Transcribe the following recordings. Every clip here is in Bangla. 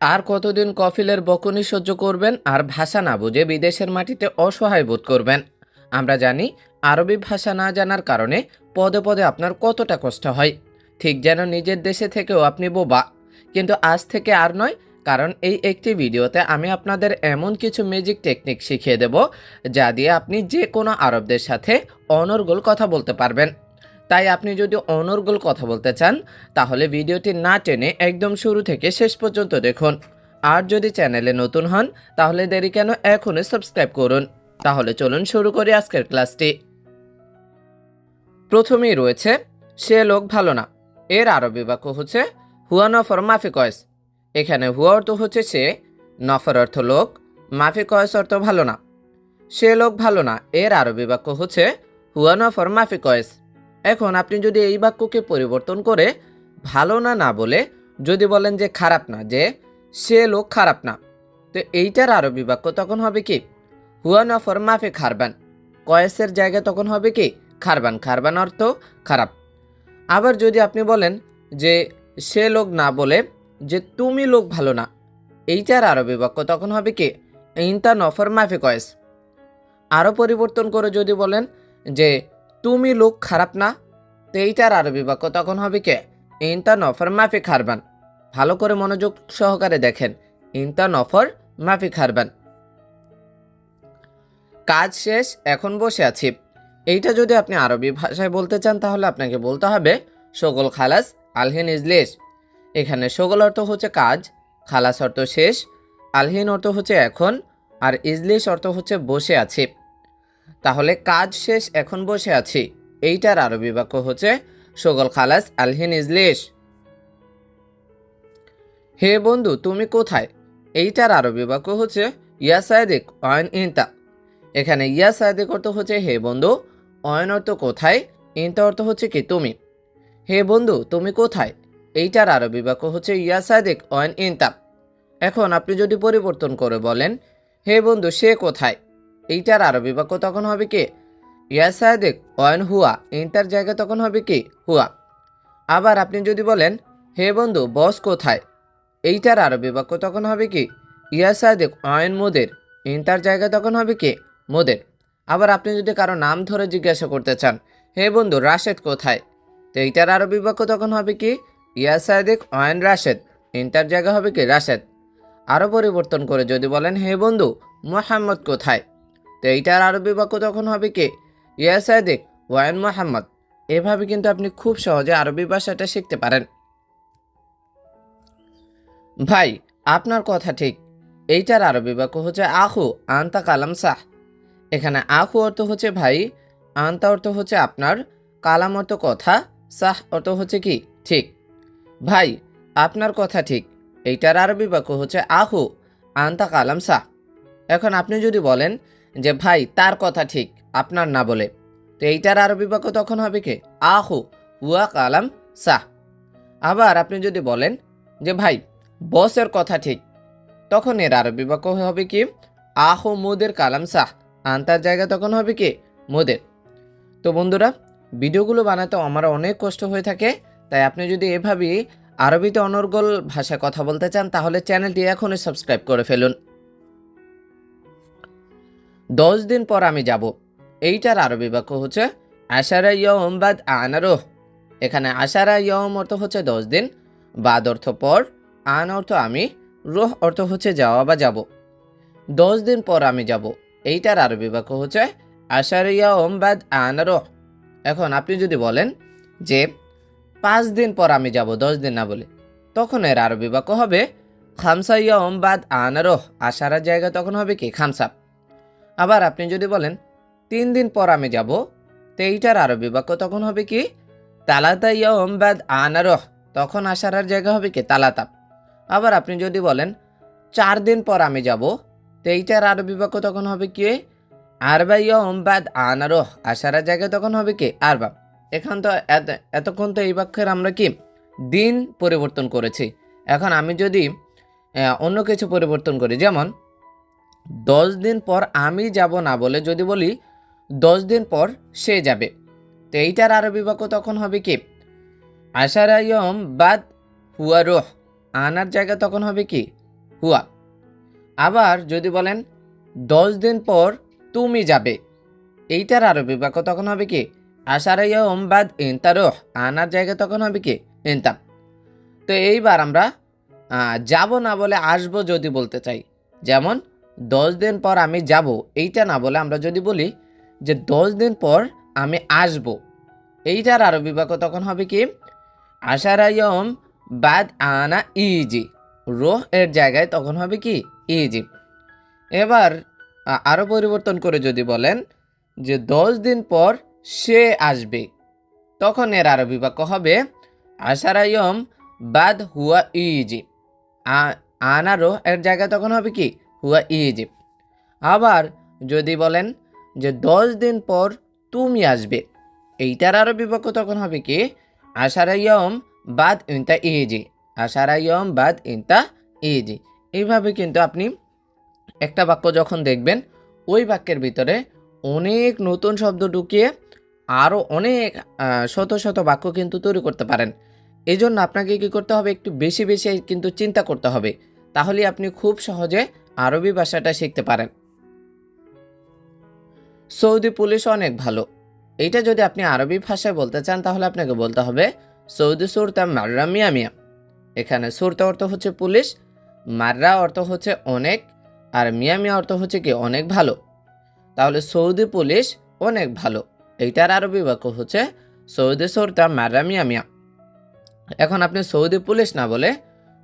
আর কতদিন কফিলের বকুনি সহ্য করবেন আর ভাষা না বুঝে বিদেশের মাটিতে অসহায় বোধ করবেন? আমরা জানি আরবি ভাষা না জানার কারণে পদে পদে আপনার কতটা কষ্ট হয়, ঠিক যেন নিজের দেশে থেকেও আপনি বোবা। কিন্তু আজ থেকে আর নয়, কারণ এই একটি ভিডিওতে আমি আপনাদের এমন কিছু ম্যাজিক টেকনিক শিখিয়ে দেব যা দিয়ে আপনি যে কোনো আরবদের সাথে অনর্গল কথা বলতে পারবেন। তাই আপনি যদি অনর্গল কথা বলতে চান তাহলে ভিডিওটি না টেনে একদম শুরু থেকে শেষ পর্যন্ত দেখুন। আর যদি চ্যানেলে নতুন হন তাহলে দেরি কেন, এখনই সাবস্ক্রাইব করুন। তাহলে চলুন শুরু করি আজকের ক্লাসটি। প্রথমেই রয়েছে সে লোক ভালো না। এর আরবি বাক্য হচ্ছে হুয়া নফর মাফি কয়েস। এখানে হুয়া অর্থ হচ্ছে সে, নফর অর্থ লোক, মাফি কয়েস অর্থ ভালো না। সে লোক ভালো না এর আরবি বাক্য হচ্ছে হুয়া নফর মাফি কয়েস। এখন আপনি যদি এই বাক্যকে পরিবর্তন করে ভালো না না বলে যদি বলেন যে খারাপ না, যে সে লোক খারাপ না, তো এইটার আরবি বাক্য তখন হবে কি হুয়া নফর মাফি খারবান। কয়েসের জায়গায় তখন হবে কি খারবান। খারবান অর্থ খারাপ। আবার যদি আপনি বলেন যে সে লোক না বলে যে তুমি লোক ভালো না, এইটার আরবি বাক্য তখন হবে কি ইনতা নফর মাফি কয়েস। আরও পরিবর্তন করে যদি বলেন যে তুমি লোক খারাপ না, তো এইটার আরবি বাক্য তখন হবে কে ইনতা নফর মাফি খারবান। ভালো করে মনোযোগ সহকারে দেখেন, ইনতা নফর মাফি খারবান। কাজ শেষ, এখন বসে আছি। এইটা যদি আপনি আরবি ভাষায় বলতে চান তাহলে আপনাকে বলতে হবে শগল খালাস আলহিন ইজলিশ। এখানে শগল অর্থ হচ্ছে কাজ, খালাস অর্থ শেষ, আলহিন অর্থ হচ্ছে এখন, আর ইজলিশ অর্থ হচ্ছে বসে আছি। তাহলে কাজ শেষ, এখন বসে আছি, এইটার আরবি বাক্য হচ্ছে শগল খালাস আলহিন ইজলিশ। হে বন্ধু তুমি কোথায়, এইটার আরবি বাক্য হচ্ছে ইয়া সাদিক অয়ন ইনতা। এখানে ইয়া সাদিক অর্থ হচ্ছে হে বন্ধু, অয়ন অর্থ কোথায়, ইনতা অর্থ হচ্ছে কি তুমি। হে বন্ধু তুমি কোথায়, এইটার আরবি বাক্য হচ্ছে ইয়া সাদিক অয়ন ইনতা। এখন আপনি যদি পরিবর্তন করে বলেন হে বন্ধু সে কোথায়, এইটার আরবি বাক্য তখন হবে কি ইয়া সাদিক অয়ন হুয়া। ইনতার জায়গায় তখন হবে কি হুয়া। আবার আপনি যদি বলেন হে বন্ধু বস কোথায়, এইটার আরবি বাক্য তখন হবে কি ইয়া সাদিক অয়ন মুদের। ইনতার জায়গায় তখন হবে কি মুদের। আবার আপনি যদি কারো নাম ধরে জিজ্ঞাসা করতে চান হে বন্ধু রাশেদ কোথায়, তো এইটার আরবি বাক্য তখন হবে কি ইয়া সাদিক অয়ন রাশেদ। ইনতার জায়গা হবে কি রাশেদ। আরও পরিবর্তন করে যদি বলেন হে বন্ধু মোহাম্মদ কোথায়, তো এইটার আরবি বাক্য তখন হবে কি ইয়া সাদিক ওয়ান মোহাম্মদ। এভাবে কিন্তু আপনি খুব সহজে আরবি ভাষাটা শিখতে পারেন। ভাই আপনার কথা ঠিক, এইটার আরবি বাক্য হচ্ছে আহু আন্তা কালাম সাহ। এখানে আহু অর্থ হচ্ছে ভাই, আন্তা অর্থ হচ্ছে আপনার, কালাম অর্থ কথা, সাহ অর্থ হচ্ছে কি ঠিক। ভাই আপনার কথা ঠিক, এইটার আরবি বাক্য হচ্ছে আহু আন্তা কালাম সাহ। এখন আপনি যদি বলেন যে ভাই তার কথা ঠিক, আপনার না বলে, তো এইটার আরবি বাক্য তখন হবে কি আহু হুয়া কালাম সাহ। আবার আপনি যদি বলেন যে ভাই বসের কথা ঠিক, তখন এর আরবি বাক্য হবে কি আহু মুদের কালাম সাহ। আনতার জায়গা তখন হবে কি মুদের। তো বন্ধুরা, ভিডিওগুলো বানাতে আমার অনেক কষ্ট হয়ে থাকে, তাই আপনি যদি এভাবেই আরবিতে অনর্গল ভাষায় কথা বলতে চান তাহলে চ্যানেলটি এখনই সাবস্ক্রাইব করে ফেলুন। 10 দিন পর আমি যাব, এইটার আরবি বাক্য হচ্ছে আশারা ইয়ম বাদ আনারোহ। এখানে আশারা ইয়ম অর্থ হচ্ছে 10 দিন, বাদ অর্থ পর, আন অর্থ আমি, রোহ অর্থ হচ্ছে যাওয়া বা যাব। 10 দিন পর আমি যাব, এইটার আরবি বাক্য হচ্ছে আশারা ইয়ম বাদ আনারোহ। এখন আপনি যদি বলেন যে 5 দিন পর আমি যাব, 10 দিন না বলে, তখন এর আরবি বাক্য হবে খামসা ইয়ম বাদ আনারোহ। আশারার জায়গা তখন হবে কি খামসা। আবার আপনি যদি বলেন 3 দিন পর আমি যাব, তো এইটার আরবি বাক্য তখন হবে কি তালাতা ইয়ম বাদ আনারহ। তখন আশারার জায়গা হবে কি তালাতা। আবার আপনি যদি বলেন 4 দিন পর আমি যাব, তো এইটার আরবি বাক্য তখন হবে কি আরবা ইয়ম বাদ আনারহ। আশারার জায়গা তখন হবে কি আরবা। এখন তো এতক্ষণ তো এই বাক্যের আমরা কি দিন পরিবর্তন করেছি। এখন আমি যদি অন্য কিছু পরিবর্তন করি, যেমন 10 দিন পর আমি যাব না বলে যদি বলি 10 দিন পর সে যাবে, তো এইটার আরবি বাক্য তখন হবে কি আশারা ইয়ম বাদ হুয়া রোহ। আনার জায়গা তখন হবে কি হুয়া। আবার যদি বলেন 10 দিন পর তুমি যাবে, এইটার আরবি বাক্য তখন হবে কি আশারা ইয়াউম বাদ ইনতা রুহ, আনার জায়গায় তখন হবে কি ইনতা। তো এইবার আমরা যাব না বলে আসবো যদি বলতে চাই, যেমন 10 দিন পর আমি যাব, এইটা না বলে আমরা যদি বলি যে 10 দিন পর আমি আসব, এইটার আরবি বাক্য তখন হবে কি আশারা ইয়াউম বাদ আনা ইজি, রোহ এর জায়গায় তখন হবে কি ইজি। এবার আরও পরিবর্তন করে যদি বলেন যে 10 দিন পর সে আসবে, তখন এর আরবি বাক্য হবে আশারা ইয়াউম বাদ হুয়া ইজি, আনা রোহ এর জায়গায় তখন হবে কি হুয়া ইজি। আবার যদি বলেন যে 10 দিন পর তুমি আসবে, এইটার আরবি বাক্য তখন হবে কি আশারা ইয়াউম বাদ ইনতা ইজি, আশারা ইয়াউম বাদ ইনতা ইজি। এইভাবে কিন্তু আপনি একটা বাক্য যখন দেখবেন ওই বাক্যের ভিতরে অনেক নতুন শব্দ ঢুকিয়ে আরও অনেক শত শত বাক্য কিন্তু তৈরি করতে পারেন। এই জন্য আপনাকে কী করতে হবে, একটু বেশি বেশি কিন্তু চিন্তা করতে হবে, তাহলে আপনি খুব সহজে আরবি ভাষাটা শিখতে পারেন। সৌদি পুলিশ অনেক ভালো, এইটা যদি আপনি আরবি ভাষায় বলতে চান তাহলে আপনাকে বলতে হবে সৌদি সুরতা মাররা মিয়া মিয়া। এখানে সুরতা অর্থ হচ্ছে পুলিশ, মাররা অর্থ হচ্ছে অনেক, আর মিয়া মিয়া অর্থ হচ্ছে কি অনেক ভালো। তাহলে সৌদি পুলিশ অনেক ভালো, এইটার আরবি বাক্য হচ্ছে সৌদি সুরতা মাররা মিয়া মিয়া। এখন আপনি সৌদি পুলিশ না বলে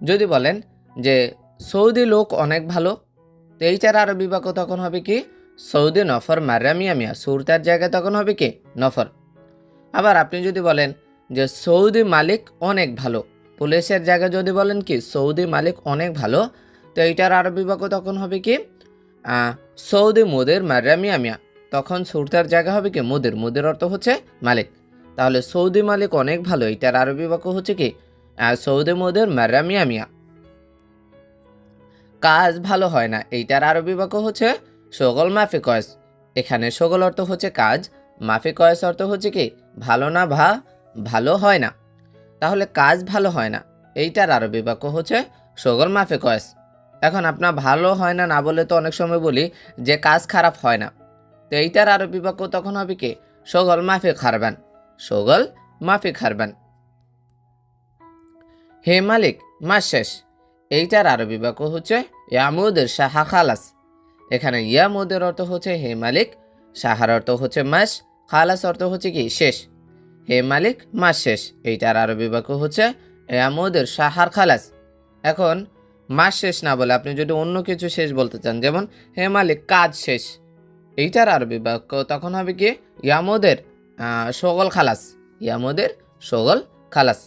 যদি বলেন যে সৌদি লোক অনেক ভালো, তো এইটার আরবি বাক্য তখন হবে কি সৌদি নফর মাররা মিয়া মিয়া, সুরতার জায়গায় তখন হবে কি নফর। আবার আপনি যদি বলেন যে সৌদি মালিক অনেক ভালো, পুলিশের জায়গায় যদি বলেন কি সৌদি মালিক অনেক ভালো, তো এইটার আরবি বাক্য তখন হবে কি সৌদি মুদির মাররা মিয়া মিয়া, তখন সুরতার জায়গা হবে কি মুদির, মুদির অর্থ হচ্ছে মালিক। তাহলে সৌদি মালিক অনেক ভালো, এইটার আরবি বাক্য হচ্ছে কি সৌদি মুদির মাররা মিয়া মিয়া। কাজ ভালো হয় না, এইটার আরবি বাক্য হচ্ছে শগল মাফি কয়েস। এখানে শগল অর্থ হচ্ছে কাজ, মাফি কয়েস অর্থ হচ্ছে কি ভালো না বা ভালো হয় না। তাহলে কাজ ভালো হয় না, এইটার আরবি বাক্য হচ্ছে শগল মাফি কয়েস। এখন আপনার ভালো হয় না না বলে তো অনেক সময় বলি যে কাজ খারাপ হয় না, তো এইটার আরবি বাক্য তখন হবে কি শগল মাফি খারবান, শগল মাফি খারবান। হে মালিক মাস শেষ, এইটার আরবি বাক্য হচ্ছে ইয়ামুদের সাহা খালাস। এখানে ইয়ামুদের অর্থ হচ্ছে হে মালিক, সাহার অর্থ হচ্ছে মাস, খালাস অর্থ হচ্ছে কি শেষ। হে মালিক মাস শেষ, এইটার আরবি বাক্য হচ্ছে ইয়ামুদের সাহার খালাস। এখন মাস শেষ না বলে আপনি যদি অন্য কিছু শেষ বলতে চান, যেমন হে মালিক কাজ শেষ, এইটার আরবি বাক্য তখন হবে কি ইয়ামুদের শগল খালাস, ইয়ামুদের শগল খালাস।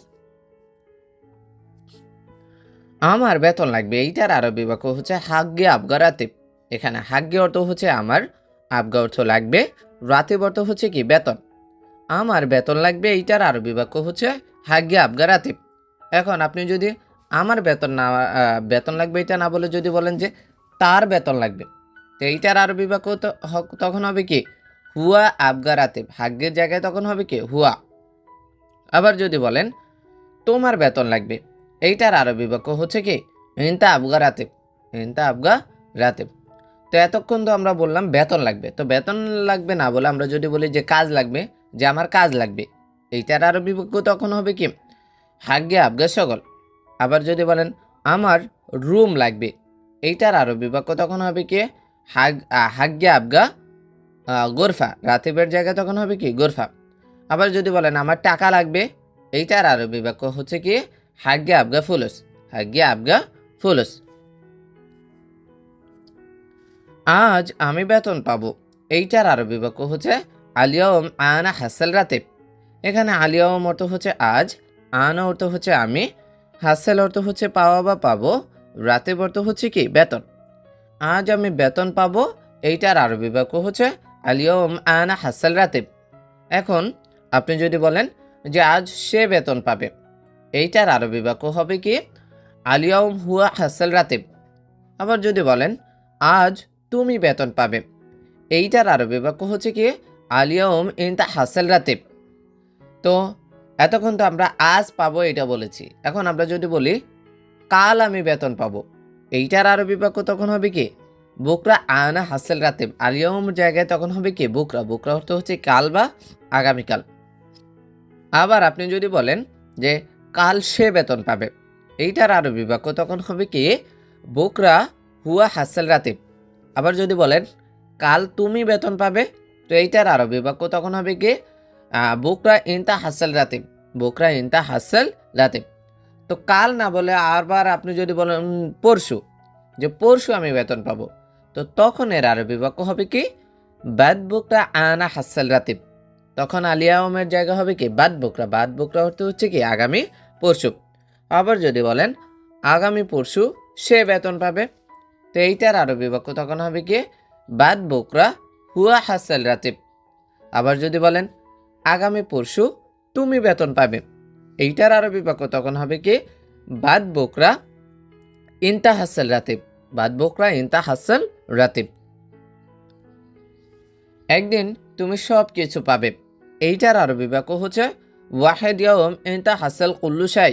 আমার বেতন লাগবে, এইটার আরবি বাক্য হচ্ছে হাগ্গে আবগা রাতিব। এখানে হাগ্গে অর্থ হচ্ছে আমার, আবগা অর্থ লাগবে, রাতিব অর্থ হচ্ছে কি বেতন। আমার বেতন লাগবে, এইটার আরবি বাক্য হচ্ছে হাগ্গে আবগা রাতিব। এখন আপনি যদি আমার বেতন না বেতন লাগবে এটা না বলে যদি বলেন যে তার বেতন লাগবে, তো এইটার আরবি বাক্য তখন হবে কি হুয়া আবগা রাতিব, হাগ্গের জায়গায় তখন হবে কি হুয়া। আবার যদি বলেন তোমার বেতন লাগবে, এইটার আরবি বাক্য হচ্ছে কি ইনতা আবগা রাতিব, ইনতা আবগা রাতিব। তো এতক্ষণ তো আমরা বললাম বেতন লাগবে, তো বেতন লাগবে না বলে আমরা যদি বলি যে কাজ লাগবে, যে আমার কাজ লাগবে, এইটার আরবি বাক্য তখন হবে কি হাগ্গে আবগা শগল। আবার যদি বলেন আমার রুম লাগবে, এইটার আরবি বাক্য তখন হবে কি হাগ্গে আবগা গোরফা, রাতিবের জায়গায় তখন হবে কি গোরফা। আবার যদি বলেন আমার টাকা লাগবে, এইটার আরবি বাক্য হচ্ছে কি হাগ্গে আবগা ফুলুস, হাগ্গে আবগা ফুলুস। আজ আমি বেতন পাবো, এইটার আরবি বাক্য হচ্ছে আলিয়ম আনা হাসাল রাতিব। এখানে আলিয়ম অর্থ হচ্ছে আজ, আনা অর্থ হচ্ছে আমি, হাসাল অর্থ হচ্ছে পাওয়া বা পাবো, রাতিব অর্থ হচ্ছে কি বেতন। আজ আমি বেতন পাবো, এইটার আরবি বাক্য হচ্ছে আলিয়ম আনা হাসাল রাতিব। এখন আপনি যদি বলেন যে আজ সে বেতন পাবে, এইটার আরবি বাক্য হবে কি আলিয়ম হুয়া হাসাল রাতিব। আবার যদি বলেন আজ তুমি বেতন পাবে, এইটার আরবি বাক্য হচ্ছে কি আলিয়ম ইনতা হাসাল রাতিব। তো এতক্ষণ তো আমরা আজ পাবো এটা বলেছি, এখন আমরা যদি বলি কাল আমি বেতন পাবো, এইটার আরবি বাক্য তখন হবে কি বুকরা আনা হাসেল রাতিব। আলিয়ম জায়গায় তখন হবে কি বুকরা। বুকরা অর্থ হচ্ছে কাল বা আগামীকাল। আবার আপনি যদি বলেন যে কাল সে বেতন পাবে, এইটার আরবি বাক্য তখন হবে কি বুকরা হুয়া হাসেল রাতিব। আবার যদি বলেন কাল তুমি বেতন পাবে, তো এইটার আরবি বাক্য তখন হবে কি বুকরা ইনতা হাসেল রাতিব। বুকরা ইনতা হাসেল রাতিব। তো কাল না বলে আবার আপনি যদি বলেন পরশু, যে পরশু আমি বেতন পাবো, তো তখন এর আরবি বাক্য হবে কি বাদ বুকরা আনা হাসেল রাতিব। তখন আলিয়ামের জায়গা হবে কি বাদ বুকরা। বাদ বুকরা অর্থ হচ্ছে কি আগামী পরশু। আবার যদি বলেন আগামী পরশু সে বেতন পাবে, তো এইটার আরবি বাক্য তখন হবে কি বাদ বুকরা হুয়া হাসেল রাতিব। আবার যদি বলেন আগামী পরশু তুমি বেতন পাবে, এইটার আরবি বাক্য তখন হবে কি বাদ বুকরা ইনতা হাসেল রাতিব। বাদ বুকরা ইনতা হাসেল রাতিব। একদিন তুমি সব কিছু পাবে, এইটার আরবি বাক্য হচ্ছে ওয়াহেদ ইয়াউম ইনতা হাসেল কুল্লু শাই।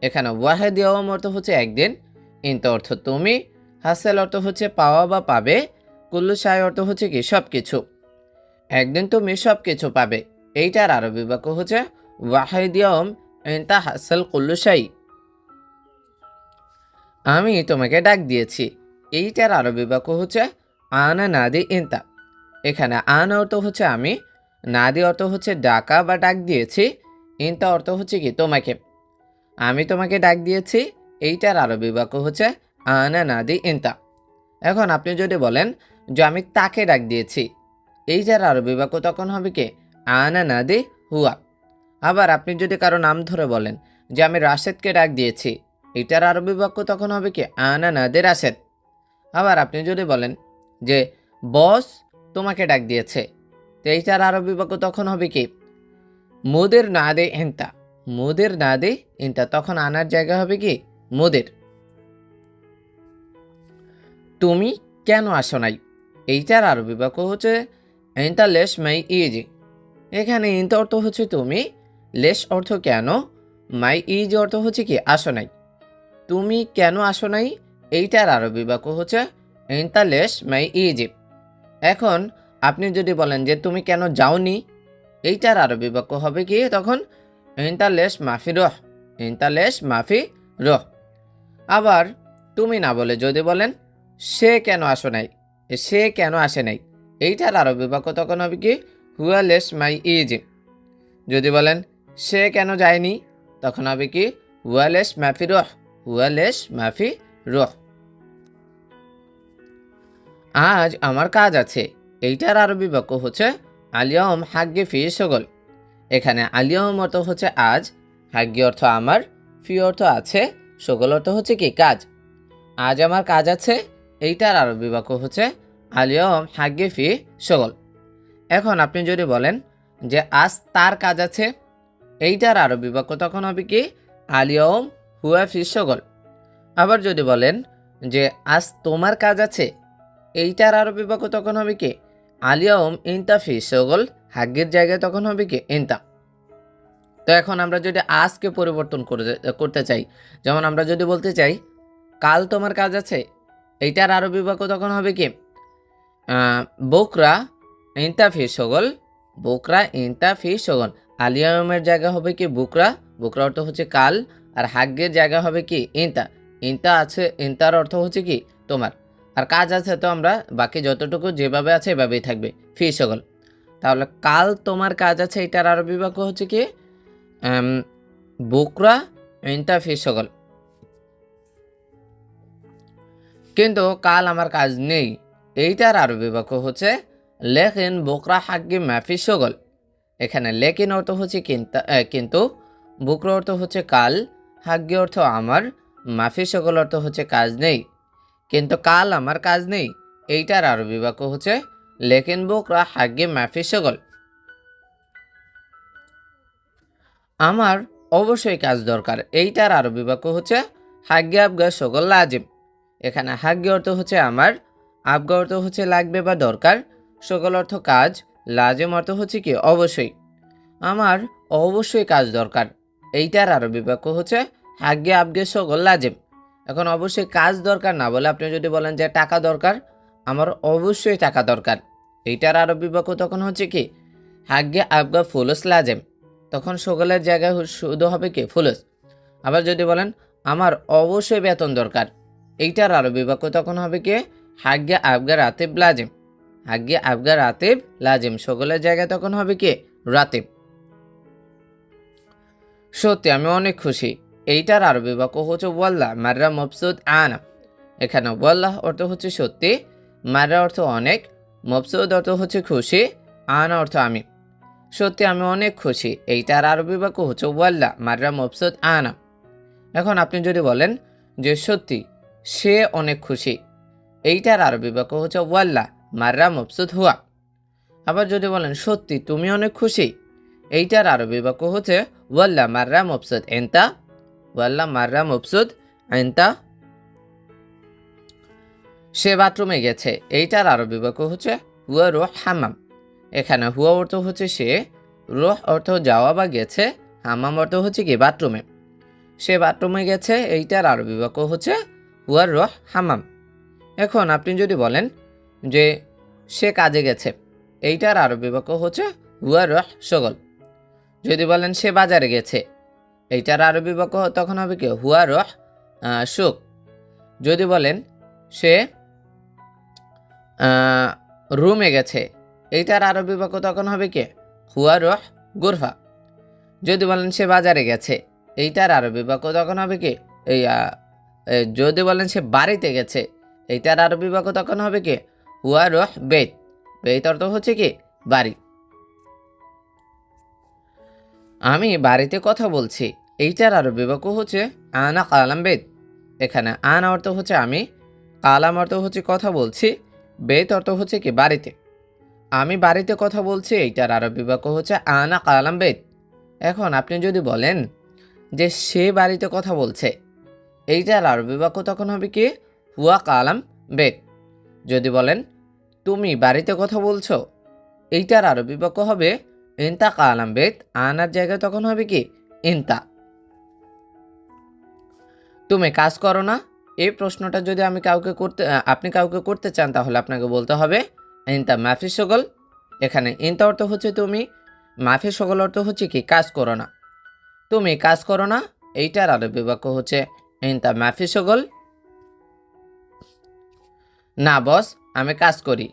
এখানে ওয়াহেদ ইয়াউম অর্থ হচ্ছে একদিন, ইনতা অর্থ তুমি, হাসেল অর্থ হচ্ছে পাওয়া বা পাবে, কুল্লু শাই অর্থ হচ্ছে কি সব কিছু। একদিন তুমি সব কিছু পাবে, এইটার আরবি বাক্য হচ্ছে ওয়াহেদ ইয়াউম ইনতা হাসেল কুল্লু শাই। আমি তোমাকে ডাক দিয়েছি, এইটার আরবি বাক্য হচ্ছে আনা নাদি ইনতা। এখানে আন অর্থ হচ্ছে আমি, নাদি অর্থ হচ্ছে ডাকা বা ডাক দিয়েছি, ইনতা অর্থ হচ্ছে কি তোমাকে। আমি তোমাকে ডাক দিয়েছি, এইটার আরবি বাক্য হচ্ছে আনা নাদি ইনতা। এখন আপনি যদি বলেন যে আমি তাকে ডাক দিয়েছি, এইটার আরবি বাক্য তখন হবে কি আনা নাদি হুয়া। আবার আপনি যদি কারো নাম ধরে বলেন যে আমি রাশেদকে ডাক দিয়েছি, এইটার আরবি বাক্য তখন হবে কি আনা নাদি রাশেদ। আবার আপনি যদি বলেন যে বস তোমাকে ডাক দিয়েছে, তো এইটার আরবি বাক্য তখন হবে কি মুদির না দে ইনতা। মুদির না দে ইনতা, তখন আনার জায়গা হবে কি মুদির। তুমি কেন আসো নাই, এইটার আরবি বাক্য হচ্ছে ইনতা লেশ মাই ইজি। এখানে ইনতা অর্থ হচ্ছে তুমি, লেশ অর্থ কেন, মাই ইজ অর্থ হচ্ছে কি আসো নাই। তুমি কেন আসো নাই, এইটার আরবি বাক্য হচ্ছে ইনতা লেশ মাই ইজি। এখন আপনি যদি বলেন যে তুমি কেন যাওনি, এইটার আরবি বাক্য হবে কি তখন ইনতা লেশ মাফি রহ। ইনতা লেশ মাফি রহ। আবার তুমি না বলে যদি বলেন সে কেন আসো নাই, সে কেন আসে নাই, এইটার আরবি বাক্য তখন হবে কি হুয়া লেশ মাই ইজ। যদি বলেন সে কেন যায়নি, তখন হবে কি হুয়া লেশ মাফি রহ। হুয়া লেশ মাফি রহ। আজ আমার কাজ আছে, এইটার আরবি বাক্য হচ্ছে আলিয়ম হাগ্গে ফি শগল। এখানে আলিয়ম অর্থ হচ্ছে আজ, হাগ্গে অর্থ আমার, ফি অর্থ আছে, শগল অর্থ হচ্ছে কি কাজ। আজ আমার কাজ আছে, এইটার আরবি বাক্য হচ্ছে আলিয়ম হাগ্গে ফি শগল। এখন আপনি যদি বলেন যে আজ তার কাজ আছে, এইটার আরবি বাক্য তখন হবে কি আলিয়ম হুয়া ফি শগল। আবার যদি বলেন যে আজ তোমার কাজ আছে, এইটার আরবি বাক্য তখন হবে কি আলিয়ম ইনতা ফি শগল। হাগ্গের জায়গায় তখন হবে কি ইনতা। তো এখন আমরা যদি আজকে পরিবর্তন করতে চাই, যেমন আমরা যদি বলতে চাই কাল তোমার কাজ আছে, এইটার আরবি বাক্য তখন হবে কি বোকরা ইনতা ফি শগল। বোকরা ইনতা ফি শগল। আলিয়মের জায়গা হবে কি বুকরা। বুকরা অর্থ হচ্ছে কাল। আর হাগ্গের জায়গা হবে কি ইনতা। ইনতা আছে, ইনতার অর্থ হচ্ছে কি তোমার। আর কাজ আছে, তো আমরা বাকি যতটুকু যেভাবে আছে এভাবেই থাকবে ফি শগল। তাহলে কাল তোমার কাজ আছে, এটার আরবি বাক্য হচ্ছে কি বুকরা ইনতা ফি শগল। কিন্তু কাল আমার কাজ নেই, এইটার আরবি বাক্য হচ্ছে লেকিন বুকরা হাগ্গে মাফি শগল। এখানে লেকিন অর্থ হচ্ছে কিন্তু, বুকরা অর্থ হচ্ছে কাল, হাগ্গে অর্থ আমার, মাফি শগল অর্থ হচ্ছে কাজ নেই। কিন্তু কাল আমার কাজ নেই, এইটার আরবি বাক্য হচ্ছে লেকিন বুকরা হাগ্গে মাফি শগল। আমার অবশ্যই কাজ দরকার, এইটার আরবি বাক্য হচ্ছে হাগ্গে আবগা শগল লাজিম। এখানে হাগ্গে অর্থ হচ্ছে আমার, আবগা অর্থ হচ্ছে লাগবে বা দরকার, শগল অর্থ কাজ, লাজিম অর্থ হচ্ছে কি অবশ্যই। আমার অবশ্যই কাজ দরকার, এইটার আরবি বাক্য হচ্ছে হাগ্গে আবগে শগল লাজিম। এখন অবশ্যই কাজ দরকার না বলে আপনি যদি বলেন যে টাকা দরকার, আমার অবশ্যই টাকা দরকার, এইটার আরবি বাক্য তখন হচ্ছে কি হাগ্গে আবগা ফুলুস লাজেম, তখন সকলের জায়গায় শুধু হবে কি ফুলুস। আবার যদি বলেন আমার অবশ্যই বেতন দরকার, এইটার আরবি বাক্য তখন হবে কি হাগ্গে আবগা রাতিব লাজেম, হাগ্গে আবগা রাতিব লাজেম, সকলের জায়গায় তখন হবে কি রাতিব। সত্যি আমি অনেক খুশি, এইটার আরবি বাক্য হচ্ছে ওয়াল্লাহ মাররা মবসুদ আনা। এখানে ওয়াল্লাহ অর্থ হচ্ছে সত্যি, মাররা অর্থ অনেক, মবসুদ অর্থ হচ্ছে খুশি, আনা অর্থ আমি। সত্যি আমি অনেক খুশি, এইটার আরবি বাক্য হচ্ছে ওয়াল্লাহ মাররা মবসুদ আনা। এখন আপনি যদি বলেন যে সত্যি সে অনেক খুশি, এইটার আরবি বাক্য হচ্ছে ওয়াল্লাহ মাররা মবসুদ হুয়া। আবার যদি বলেন সত্যি তুমি অনেক খুশি, এইটার আরবি বাক্য হচ্ছে ওয়াল্লাহ মাররা মবসুদ এন্তা, ওয়াল্লাহ মাররা মবসুদ এন্তা। সে বাথরুমে গেছে, এইটার আরবি বাক্য হচ্ছে হুয়া রুহ হামাম। এখানে হুয়া অর্থ হচ্ছে সে, রুহ অর্থ যাওয়া বা গেছে, হামাম অর্থ হচ্ছে কি বাথরুমে। সে বাথরুমে গেছে, এইটার আরবি বাক্য হচ্ছে হুয়া রুহ হামাম। এখন আপনি যদি বলেন যে সে কাজে গেছে, এইটার আরবি বাক্য হচ্ছে হুয়া রুহ শগল। যদি বলেন সে বাজারে গেছে, এইটার আরবি বাক্য তখন হবে কি হুয়া রুহ সুক। যদি বলেন সে রুমে গেছে, এইটার আরবি বাক্য তখন হবে কি হুয়া রুহ গুরফা। যদি বলেন সে বাজারে গেছে, এইটার আরবি বাক্য তখন হবে কি যদি বলেন সে বাড়িতে গেছে, এইটার আরবি বাক্য তখন হবে কি হুয়া রুহ বেত। বেত অর্থ হচ্ছে কি বাড়ি। আমি বাড়িতে কথা বলছি, এইটার আরবি বাক্য হচ্ছে আনা কালাম বেত। এখানে আনা অর্থ হচ্ছে আমি, কালাম অর্থ হচ্ছে কথা বলছি, বেত অর্থ হচ্ছে কি বাড়িতে। আমি বাড়িতে কথা বলছি, এইটার আরবি বাক্য হচ্ছে আনা কালাম বেত। এখন আপনি যদি বলেন যে সে বাড়িতে কথা বলছে, এইটার আরবি বাক্য তখন হবে কি হুয়া কালাম বেত। যদি বলেন তুমি বাড়িতে কথা বলছো, এইটার আরবি বাক্য হবে ইনতা কালাম বেত, আনার জায়গায় তখন হবে কি ইনতা। তুমি কাজ করো না, এই প্রশ্নটা যদি আপনি কাউকে করতে চান, তাহলে আপনাকে বলতে হবে ইনতা মাফি শগল। এখানে ইনতা অর্থ হচ্ছে তুমি, মাফি শগল অর্থ হচ্ছে কি কাজ করো না। তুমি কাজ করো না, এইটার আরবি বাক্য হচ্ছে ইনতা মাফি শগল। না বস আমি কাজ করি,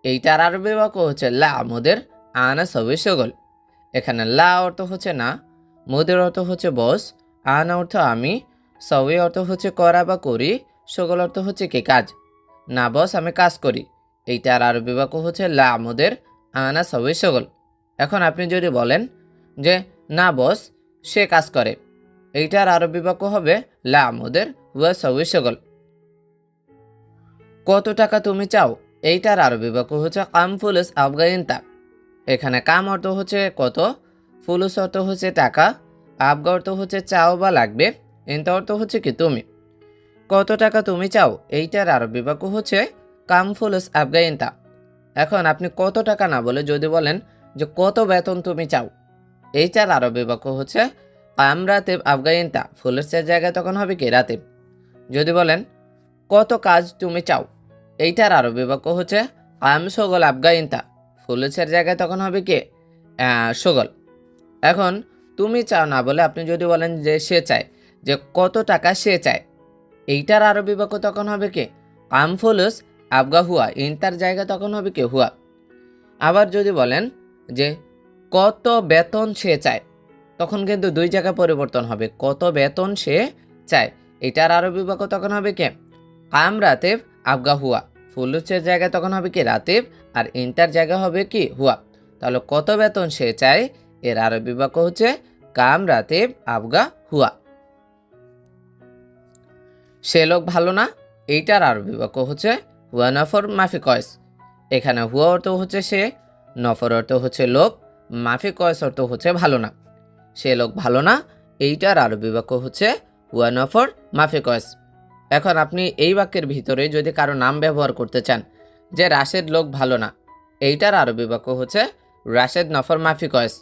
এইটার আরবি বাক্য হচ্ছে লা মুদের আনা সবই শগল। এখানে লা অর্থ হচ্ছে না, মুদের অর্থ হচ্ছে বস, আনা অর্থ আমি, সবই অর্থ হচ্ছে করা বা করি, শগল অর্থ হচ্ছে কি কাজ। না বস আমি কাজ করি, এইটার আরবি বাক্য হচ্ছে লা মুদের আনা সবই শগল। এখন আপনি যদি বলেন যে না বস সে কাজ করে, এইটার আরবি বাক্য হবে লা মুদের হুয়া সবই শগল। কত টাকা তুমি চাও, এইটার আরবি বাক্য হচ্ছে কাম ফুলুস আবগা ইনতা। এখানে কাম অর্থ হচ্ছে কত, ফুলুস অর্থ হচ্ছে টাকা, আবগা অর্থ হচ্ছে চাও বা লাগবে, ইনতা অর্থ হচ্ছে কি তুমি। কত টাকা তুমি চাও, এইটার আরবি বাক্য হচ্ছে কাম ফুলুস আবগা ইনতা। এখন আপনি কত টাকা না বলে যদি বলেন যে কত বেতন তুমি চাও, এইটার আরবি বাক্য হচ্ছে কাম রাতেব আবগা ইনতা, ফুলুসের জায়গায় তখন হবে কি রাতেব। যদি বলেন কত কাজ তুমি চাও, এইটার আরবি বাক্য হচ্ছে কাম শগল আবগা ইনতা, ফুলুসের জায়গায় তখন হবে কি শগল। এখন তুমি চাও না বলে আপনি যদি বলেন যে সে চায়, যে কত টাকা সে চায়, এইটার আরবি বাক্য তখন হবে কি কাম ফুলুস আবগা হুয়া, ইনতার জায়গায় তখন হবে কি হুয়া। আবার যদি বলেন যে কত বেতন সে চায়, তখন কিন্তু দুই জায়গায় পরিবর্তন হবে, কত বেতন সে চায়, এটার আরবি বাক্য তখন হবে কি কাম রাতেব আবগা হুয়া, ফুলুসের জায়গায় তখন হবে কি রাতেব, আর ইনতার জায়গা হবে কি হুয়া। তাহলে কত বেতন সে চায়, এর আরবি বাক্য হচ্ছে কাম রাতেব আবগা হুয়া। সে লোক ভালো না, এইটার আরবি বাক্য হচ্ছে হুয়া নফর মাফি কয়েস। এখানে হুয়া অর্থ হচ্ছে সে, নফর অর্থ হচ্ছে লোক, মাফি কয়েস অর্থ হচ্ছে ভালো না। সে লোক ভালো না, এইটার আরবি বাক্য হচ্ছে হুয়া নফর মাফি কয়েস। এখন আপনি এই বাক্যের ভিতরে যদি কারো নাম ব্যবহার করতে চান যে রাশেদ লোক ভালো না, এইটার আরবি বাক্য হচ্ছে রাশেদ নফর মাফি কয়েস।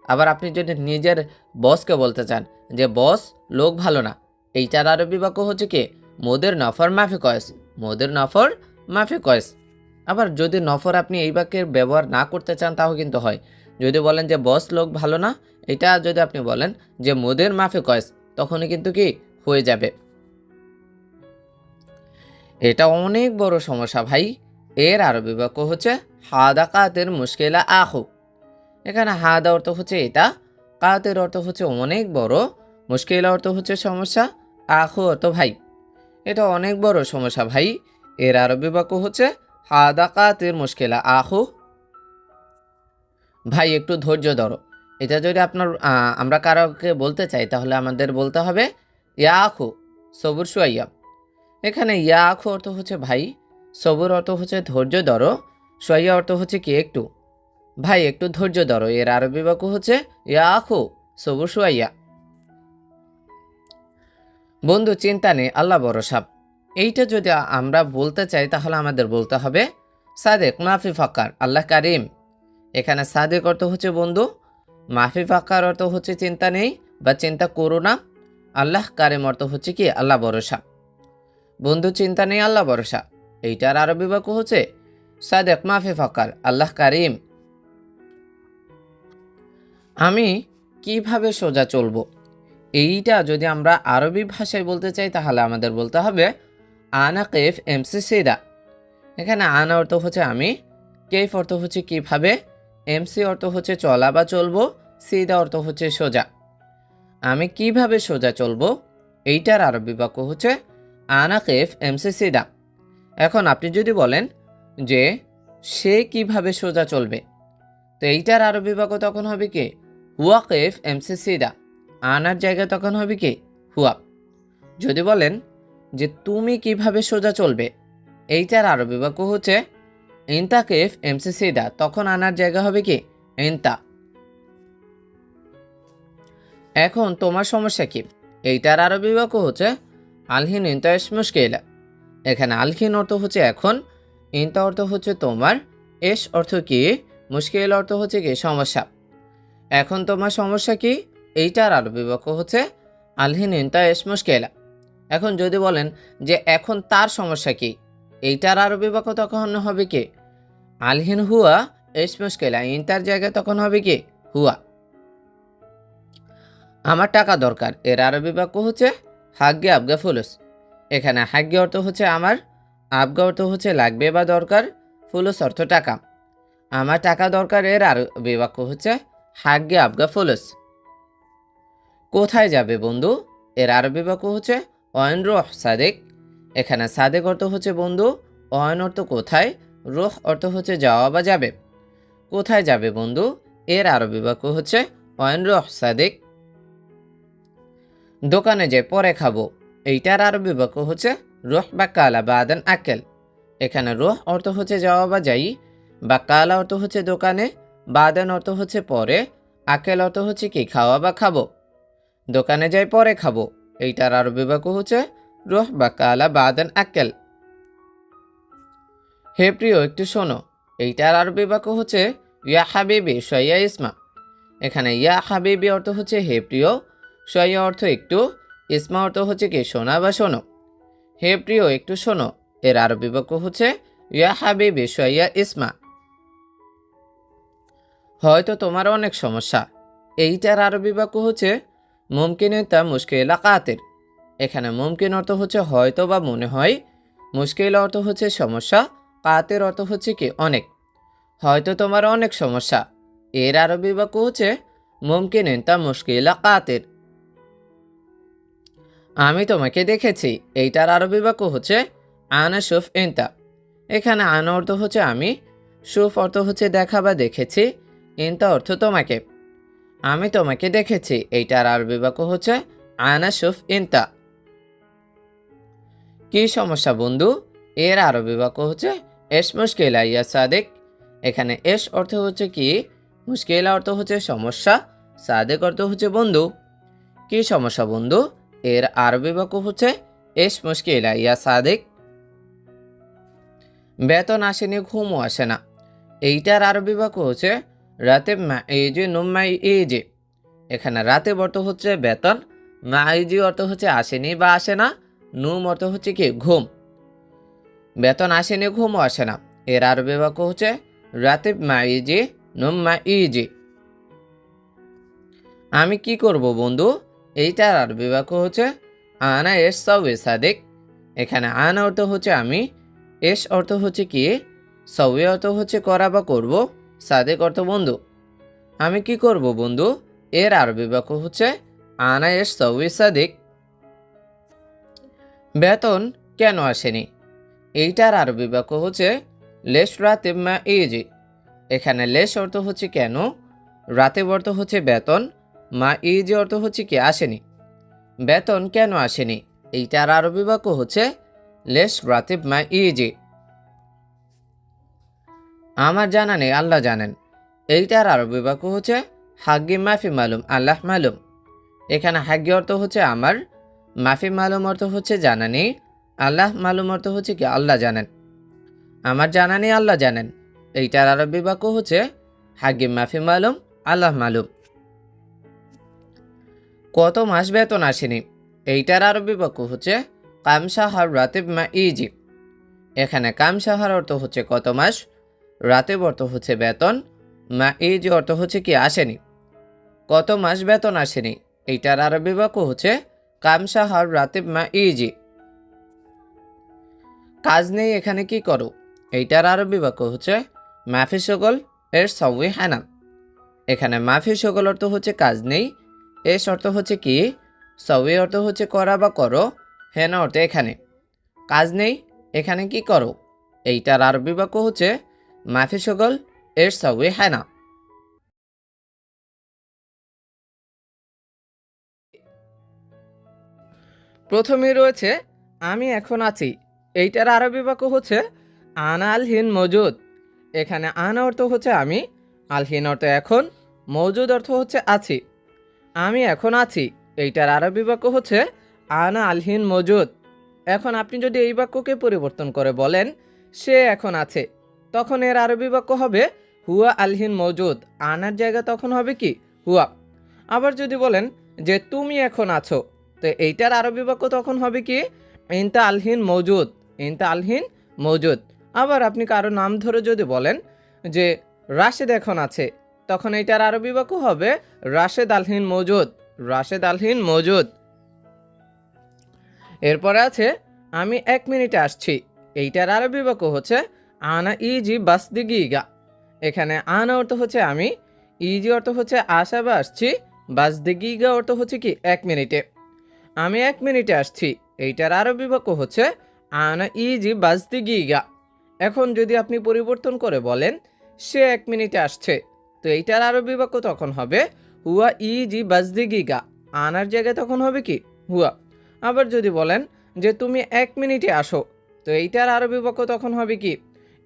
আবার আপনি যদি নিজের বসকে বলতে চান যে বস লোক ভালো না, এইটার আরবি বাক্য হচ্ছে কি মোদের নফর মাফি কয়েস, মোদের নফর মাফি কয়েস। আবার যদি নফর আপনি এই বাক্যের ব্যবহার না করতে চান তাও কিন্তু হয়। যদি বলেন যে বস লোক ভালো না, এটা যদি আপনি বলেন যে মোদের মাফি কয়েস, তখনই কিন্তু কি হয়ে যাবে। এটা অনেক বড় সমস্যা ভাই। এর আরবি বাক্য হচ্ছে হাদা কাতের মুশকিলা আখু। এখানে হাদা অর্থ হচ্ছে এটা, কাতের অর্থ হচ্ছে অনেক বড়, মুশকিলা অর্থ হচ্ছে সমস্যা, আখু অর্থ ভাই। এটা অনেক বড় সমস্যা ভাই। এর আরবি বাক্য হচ্ছে হাদা কাতের মুশকিলা আখু। ভাই একটু ধৈর্য ধরো। এটা যদি আমরা কারোকে বলতে চাই তাহলে আমাদের বলতে হবে ইয়া আখু সবুর সুয়াইয়া। এখানে ইয়া আখু অর্থ হচ্ছে ভাই, সবুর অর্থ হচ্ছে ধৈর্য ধরো, সুয়াইয়া অর্থ হচ্ছে কি একটু। ভাই একটু ধৈর্য ধরো, এর আরবি বাক্য হচ্ছে ইয়া আখু সবুর সুয়াইয়া। বন্ধু চিন্তা নেই, আল্লাহ ভরসা। এইটা যদি আমরা বলতে চাই তাহলে আমাদের বলতে হবে সাদেক মাফি ফাক্কার আল্লাহ কারিম। এখানে সাদেক অর্থ হচ্ছে বন্ধু, মাফি ফাক্কার অর্থ হচ্ছে চিন্তা নেই বা চিন্তা করো না, আল্লাহ কারিম অর্থ হচ্ছে কি আল্লাহ ভরসা। বন্ধু চিন্তা নেই আল্লাহ ভরসা, এইটার আরবি বাক্য হচ্ছে সাদেক মাফি ফাক্কার আল্লাহ কারিম। আমি কিভাবে সোজা চলবো, এইটা যদি আমরা আরবি ভাষায় বলতে চাই তাহলে আমাদের বলতে হবে আনা কেফ এমসি সিদা। এখানে আনা অর্থ হচ্ছে আমি, কেফ অর্থ হচ্ছে কিভাবে, এমসি অর্থ হচ্ছে চলা বা চলবো, সিদা অর্থ হচ্ছে সোজা। আমি কিভাবে সোজা চলবো, এইটার আরবি বাক্য হচ্ছে আনা কেফ এমসি সিদা। এখন আপনি যদি বলেন যে সে কিভাবে সোজা চলবে, তো এইটার আরবি বাক্য তখন হবে কি হুয়া কেফ এমসি সিদা। আনার জায়গায় তখন হবে কি হুয়া। যদি বলেন যে তুমি কিভাবে সোজা চলবে, এইটার আরবি বাক্য হচ্ছে ইনতা কেফ এমসি সিদা, তখন আনার জায়গা হবে কি ইনতা। এখন তোমার সমস্যা কি, এইটার আরবি বাক্য হচ্ছে আলহিন ইনতা এস মুশকিলা। এখানে আলহিন অর্থ হচ্ছে এখন, ইনতা অর্থ হচ্ছে তোমার, এস অর্থ কি, মুশকিল অর্থ হচ্ছে কি সমস্যা। এখন তোমার সমস্যা কি, এইটার আরবি বাক্য হচ্ছে আলহিন ইনতা এস মুশকিলা। এখন যদি বলেন যে এখন তার সমস্যা কি, এইটার আরবি বাক্য তখন হবে কি আলহিন হুয়া এস মুশকিলা, ইনতার জায়গায় তখন হবে কি হুয়া। আমার টাকা দরকার, এর আরবি বাক্য হচ্ছে হাগ্গে আবগা ফুলুস। এখানে হাগ্গে অর্থ হচ্ছে আমার, আবগা অর্থ হচ্ছে লাগবে বা দরকার, ফুলুস অর্থ টাকা। আমার টাকা দরকার, এর আরবি বাক্য হচ্ছে হাগ্গে আবগা ফুলুস। কোথায় যাবে বন্ধু, এর আরবি বাক্য হচ্ছে অয়ন রোহ সাদেক। এখানে সাদেক অর্থ হচ্ছে বন্ধু, অয়ন অর্থ কোথায়, রোহ অর্থ হচ্ছে যাওয়া বা যাবে। কোথায় যাবে বন্ধু, এর আরবি বাক্য হচ্ছে অয়ন রোহ সাদেক। দোকানে যে পরে খাবো, এইটার আরবি বাক্য হচ্ছে রোহ বা কালা বাদান আকেল। এখানে রোহ অর্থ হচ্ছে যাওয়া বা যাই, বা কালা অর্থ হচ্ছে দোকানে, বাদান অর্থ হচ্ছে পরে, আকেল অর্থ হচ্ছে কি খাওয়া বা খাবো। দোকানে যাই পরে খাবো, এইটার আরবি বাক্য হচ্ছে রোহ বা কালা বাদান আকেল। হে প্রিয় একটু শোনো, এইটার আরবি বাক্য হচ্ছে ইয়া হাবিবি শয়া ইসমা। এখানে ইয়া হাবিবি অর্থ হচ্ছে হে প্রিয়, শয়া অর্থ একটু, ইসমা অর্থ হচ্ছে কি শোনা বা শোনো। হে প্রিয় একটু শোনো, এর আরবি বাক্য হচ্ছে ইয়া হাবিবি শয়া ইসমা। হয়তো তোমার অনেক সমস্যা, এইটার আরবি বাক্য হচ্ছে মুমকিনিতা মুশকিলা কাতের। এখানে মুমকিন অর্থ হচ্ছে হয়তো বা মনে হয়, মুশকিল অর্থ হচ্ছে সমস্যা, কাতের অর্থ হচ্ছে কি অনেক। হয়তো তোমার অনেক সমস্যা, এর আরবি বাক্য হচ্ছে মুমকিনিতা মুশকিলা কাতের। আমি তোমাকে দেখেছি, এইটার আরবি বাক্য হচ্ছে আনা শুফ ইনতা। এখানে আনা অর্থ হচ্ছে আমি, শুফ অর্থ হচ্ছে দেখা বা দেখেছি, ইনতা অর্থ তোমাকে। আমি তোমাকে দেখেছি, এইটার আরবি বাক্য হচ্ছে আনা শুফ ইনতা। কি সমস্যা বন্ধু, এর আরবি বাক্য হচ্ছে এস মুশকিলা ইয়া সাদেক। এখানে এস অর্থ হচ্ছে কি, মুশকিলা অর্থ হচ্ছে সমস্যা, সাদেক অর্থ হচ্ছে বন্ধু। কি সমস্যা বন্ধু, এর আরবি বাক্য হচ্ছে এস মুশকিলা ইয়া সাদেক। বেতন আসেনি, ঘুমও আসে না, এইটার আরবি বাক্য হচ্ছে রাতে মা এজে নুম্মাই এজে। এখানে রাতে অর্থ হচ্ছে বেতন, মা এজি অর্থ হচ্ছে আসেনি বা আসে না, নুম অর্থ হচ্ছে কি ঘুম। বেতন আসেনি, ঘুমও আসে না। এর আরবি বাক্য হচ্ছে রাতিব মাইজি নুম মাইজি। আমি কি করব বন্ধু, এইটার আরবি বাক্য হচ্ছে আনা এস সৌয়ে সাদিক। এখানে আনা অর্থ হচ্ছে আমি, এস অর্থ হচ্ছে কি, সৌয়ে অর্থ হচ্ছে করা বা করব, সাদিক অর্থ বন্ধু। আমি কি করব বন্ধু, এর আরবি বাক্য হচ্ছে আনা এস সৌয়ে সাদিক। বেতন কেন আসেনি, এইটার আরবি বাক্য হচ্ছে লেশ রাতিব মাইজি। এখানে লেশ অর্থ হচ্ছে কেন, রাতিব অর্থ হচ্ছে বেতন, মা ইজি অর্থ হচ্ছে কি আসেনি। বেতন কেন আসেনি, এইটার আরবি বাক্য হচ্ছে লেশ রাতিব মা ইজি। আমার জানা নেই, আল্লাহ জানেন। এইটার আরবি বাক্য হচ্ছে হাগ্গি মাফি মালুম আল্লাহ মালুম। এখানে হাগ্গি অর্থ হচ্ছে আমার, মাফি মালুম অর্থ হচ্ছে জানা নেই, আল্লাহ মালুম অর্থ হচ্ছে কি আল্লাহ জানেন। আমার জানা নেই, আল্লাহ জানেন। এইটার আরবি বাক্য হচ্ছে হাগ্গি মাফি মালুম আল্লাহ মালুম। কত মাস বেতন আসেনি, এইটার আরবি বাক্য হচ্ছে কাম শাহর রাতিব মা ইজি। এখানে কাম শাহর অর্থ হচ্ছে কত মাস, রাতিব অর্থ হচ্ছে বেতন, মা ইজি অর্থ হচ্ছে কি আসেনি। কত মাস বেতন আসেনি, এইটার আরবি বাক্য হচ্ছে কাম শাহর রাতিব মা ইজি। কাজ নেই, এখানে কি করো, এইটার আরবি বাক্য হচ্ছে মাফি সকল এর সউই হানা। এখানে মাফি সকল অর্থ হচ্ছে কাজ নেই, এস অর্থ হচ্ছে কি, সউই অর্থ হচ্ছে করা বা করো, হেনা অর্থ এখানে। কাজ নেই, এখানে কি করো, এইটার আরবি বাক্য হচ্ছে মাফি সকল এর সউই হানা। প্রথমে রয়েছে আমি এখন আছি, এইটার আরবি বাক্য হচ্ছে আনা আল হিন মজুদ। এখানে আনা অর্থ হচ্ছে আমি, আল হিন অর্থ এখন, মজুদ অর্থ হচ্ছে আছি। আমি এখন আছি, এইটার আরবি বাক্য হচ্ছে আনা আল হিন মজুদ। এখন আপনি যদি এই বাক্যকে পরিবর্তন করে বলেন সে এখন আছে, তখন এর আরবি বাক্য হবে হুয়া আল হিন মজুদ। আনার জায়গা তখন হবে কি হুয়া। আবার যদি বলেন যে তুমি এখন আছো, তো এইটার আরবি বাক্য তখন হবে কি ইনতা আলহিন মৌজুদ, ইনতা আলহিন মৌজুদ। আবার আপনি কারো নাম ধরে যদি বলেন যে রাশেদ এখন আছে, তখন এইটার আরবি বাক্য হবে রাশেদ আলহিন মৌজুদ, রাশেদ আলহিন মৌজুদ। এরপরে আছে আমি 1 মিনিটে আসছি, এইটার আরবি বাক্য হচ্ছে আনা ইজি বাস দিগিগা। এখানে আনা অর্থ হচ্ছে আমি, ইজি অর্থ হচ্ছে আসা বা আসছি, বাস দিগিগা অর্থ হচ্ছে কি 1 মিনিটে। আমি 1 মিনিটে আসছি, এইটার আরবি বাক্য হচ্ছে আনা ইজি বাস দিগিগা। এখন যদি আপনি পরিবর্তন করে বলেন সে 1 মিনিটে আসছে, তো এইটার আরবি বাক্য তখন হবে হুয়া ইজি বাস দিগিগা। আনার জায়গায় তখন হবে কি হুয়া। আবার যদি বলেন যে তুমি 1 মিনিটে আসো, তো এইটার আরবি বাক্য তখন হবে কি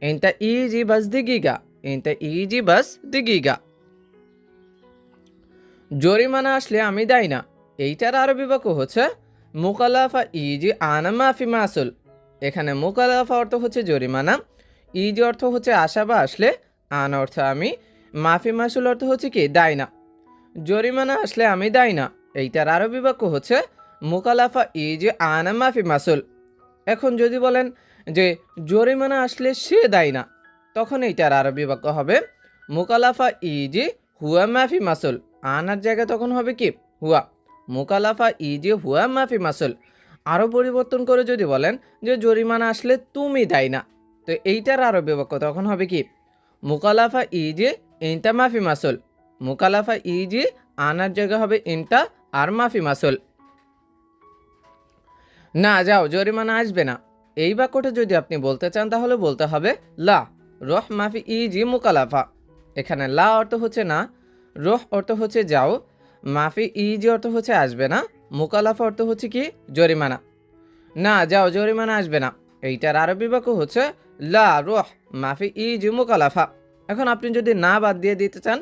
ইনতা ইজি বাস দিগিগা, ইনতা ইজি বাস দিগিগা। জরিমানা আসলে আমি দায়ী না, এইটার আরবি বাক্য হচ্ছে মুকালাফা ইজি আনা মাফি মাসুল। এখানে মুকালাফা অর্থ হচ্ছে জরিমানা, ইজি অর্থ হচ্ছে আসা বা আসলে, আন অর্থ আমি, মাফি মাসুল অর্থ হচ্ছে কি দায়ী না। জরিমানা আসলে আমি দায়ী না, এইটার আরবি বাক্য হচ্ছে মুকালাফা ইজি আনা মাফি মাসুল। এখন যদি বলেন যে জরিমানা আসলে সে দায়ী না, তখন এইটার আরবি বাক্য হবে মুকালাফা ইজি হুয়া মাফি মাসুল। আনার জায়গায় তখন হবে কি হুয়া, মুকালাফা ইজি হুয়া মাফি মাসুল। আরও পরিবর্তন করে যদি বলেন যে জরিমানা আসলে তুমি দায়ী না, তো এইটার আরবি বাক্য তখন হবে কি মুকালাফা ইজি ইনটা মাফি মাসুল। মুকালাফা ইজি আনার জায়গা হবে ইনটা আর মাফি মাসুল। না যাও, জরিমানা আসবে না, এই বাক্যটা যদি আপনি বলতে চান তাহলে বলতে হবে লা রহ মাফি ইজি মুকালাফা। এখানে লা অর্থ হচ্ছে না, রহ অর্থ হচ্ছে যাও, মাফি ইজি অর্থ হচ্ছে আসবে না, মুকালাফা অর্থ হচ্ছে কি জরিমানা। না যাও, জরিমানা আসবে না, এইটার আরবি বাক্য হচ্ছে লা রহ মাফি ইজি মুকালাফা। এখন আপনি যদি না বাদ দিয়ে দিতে চান,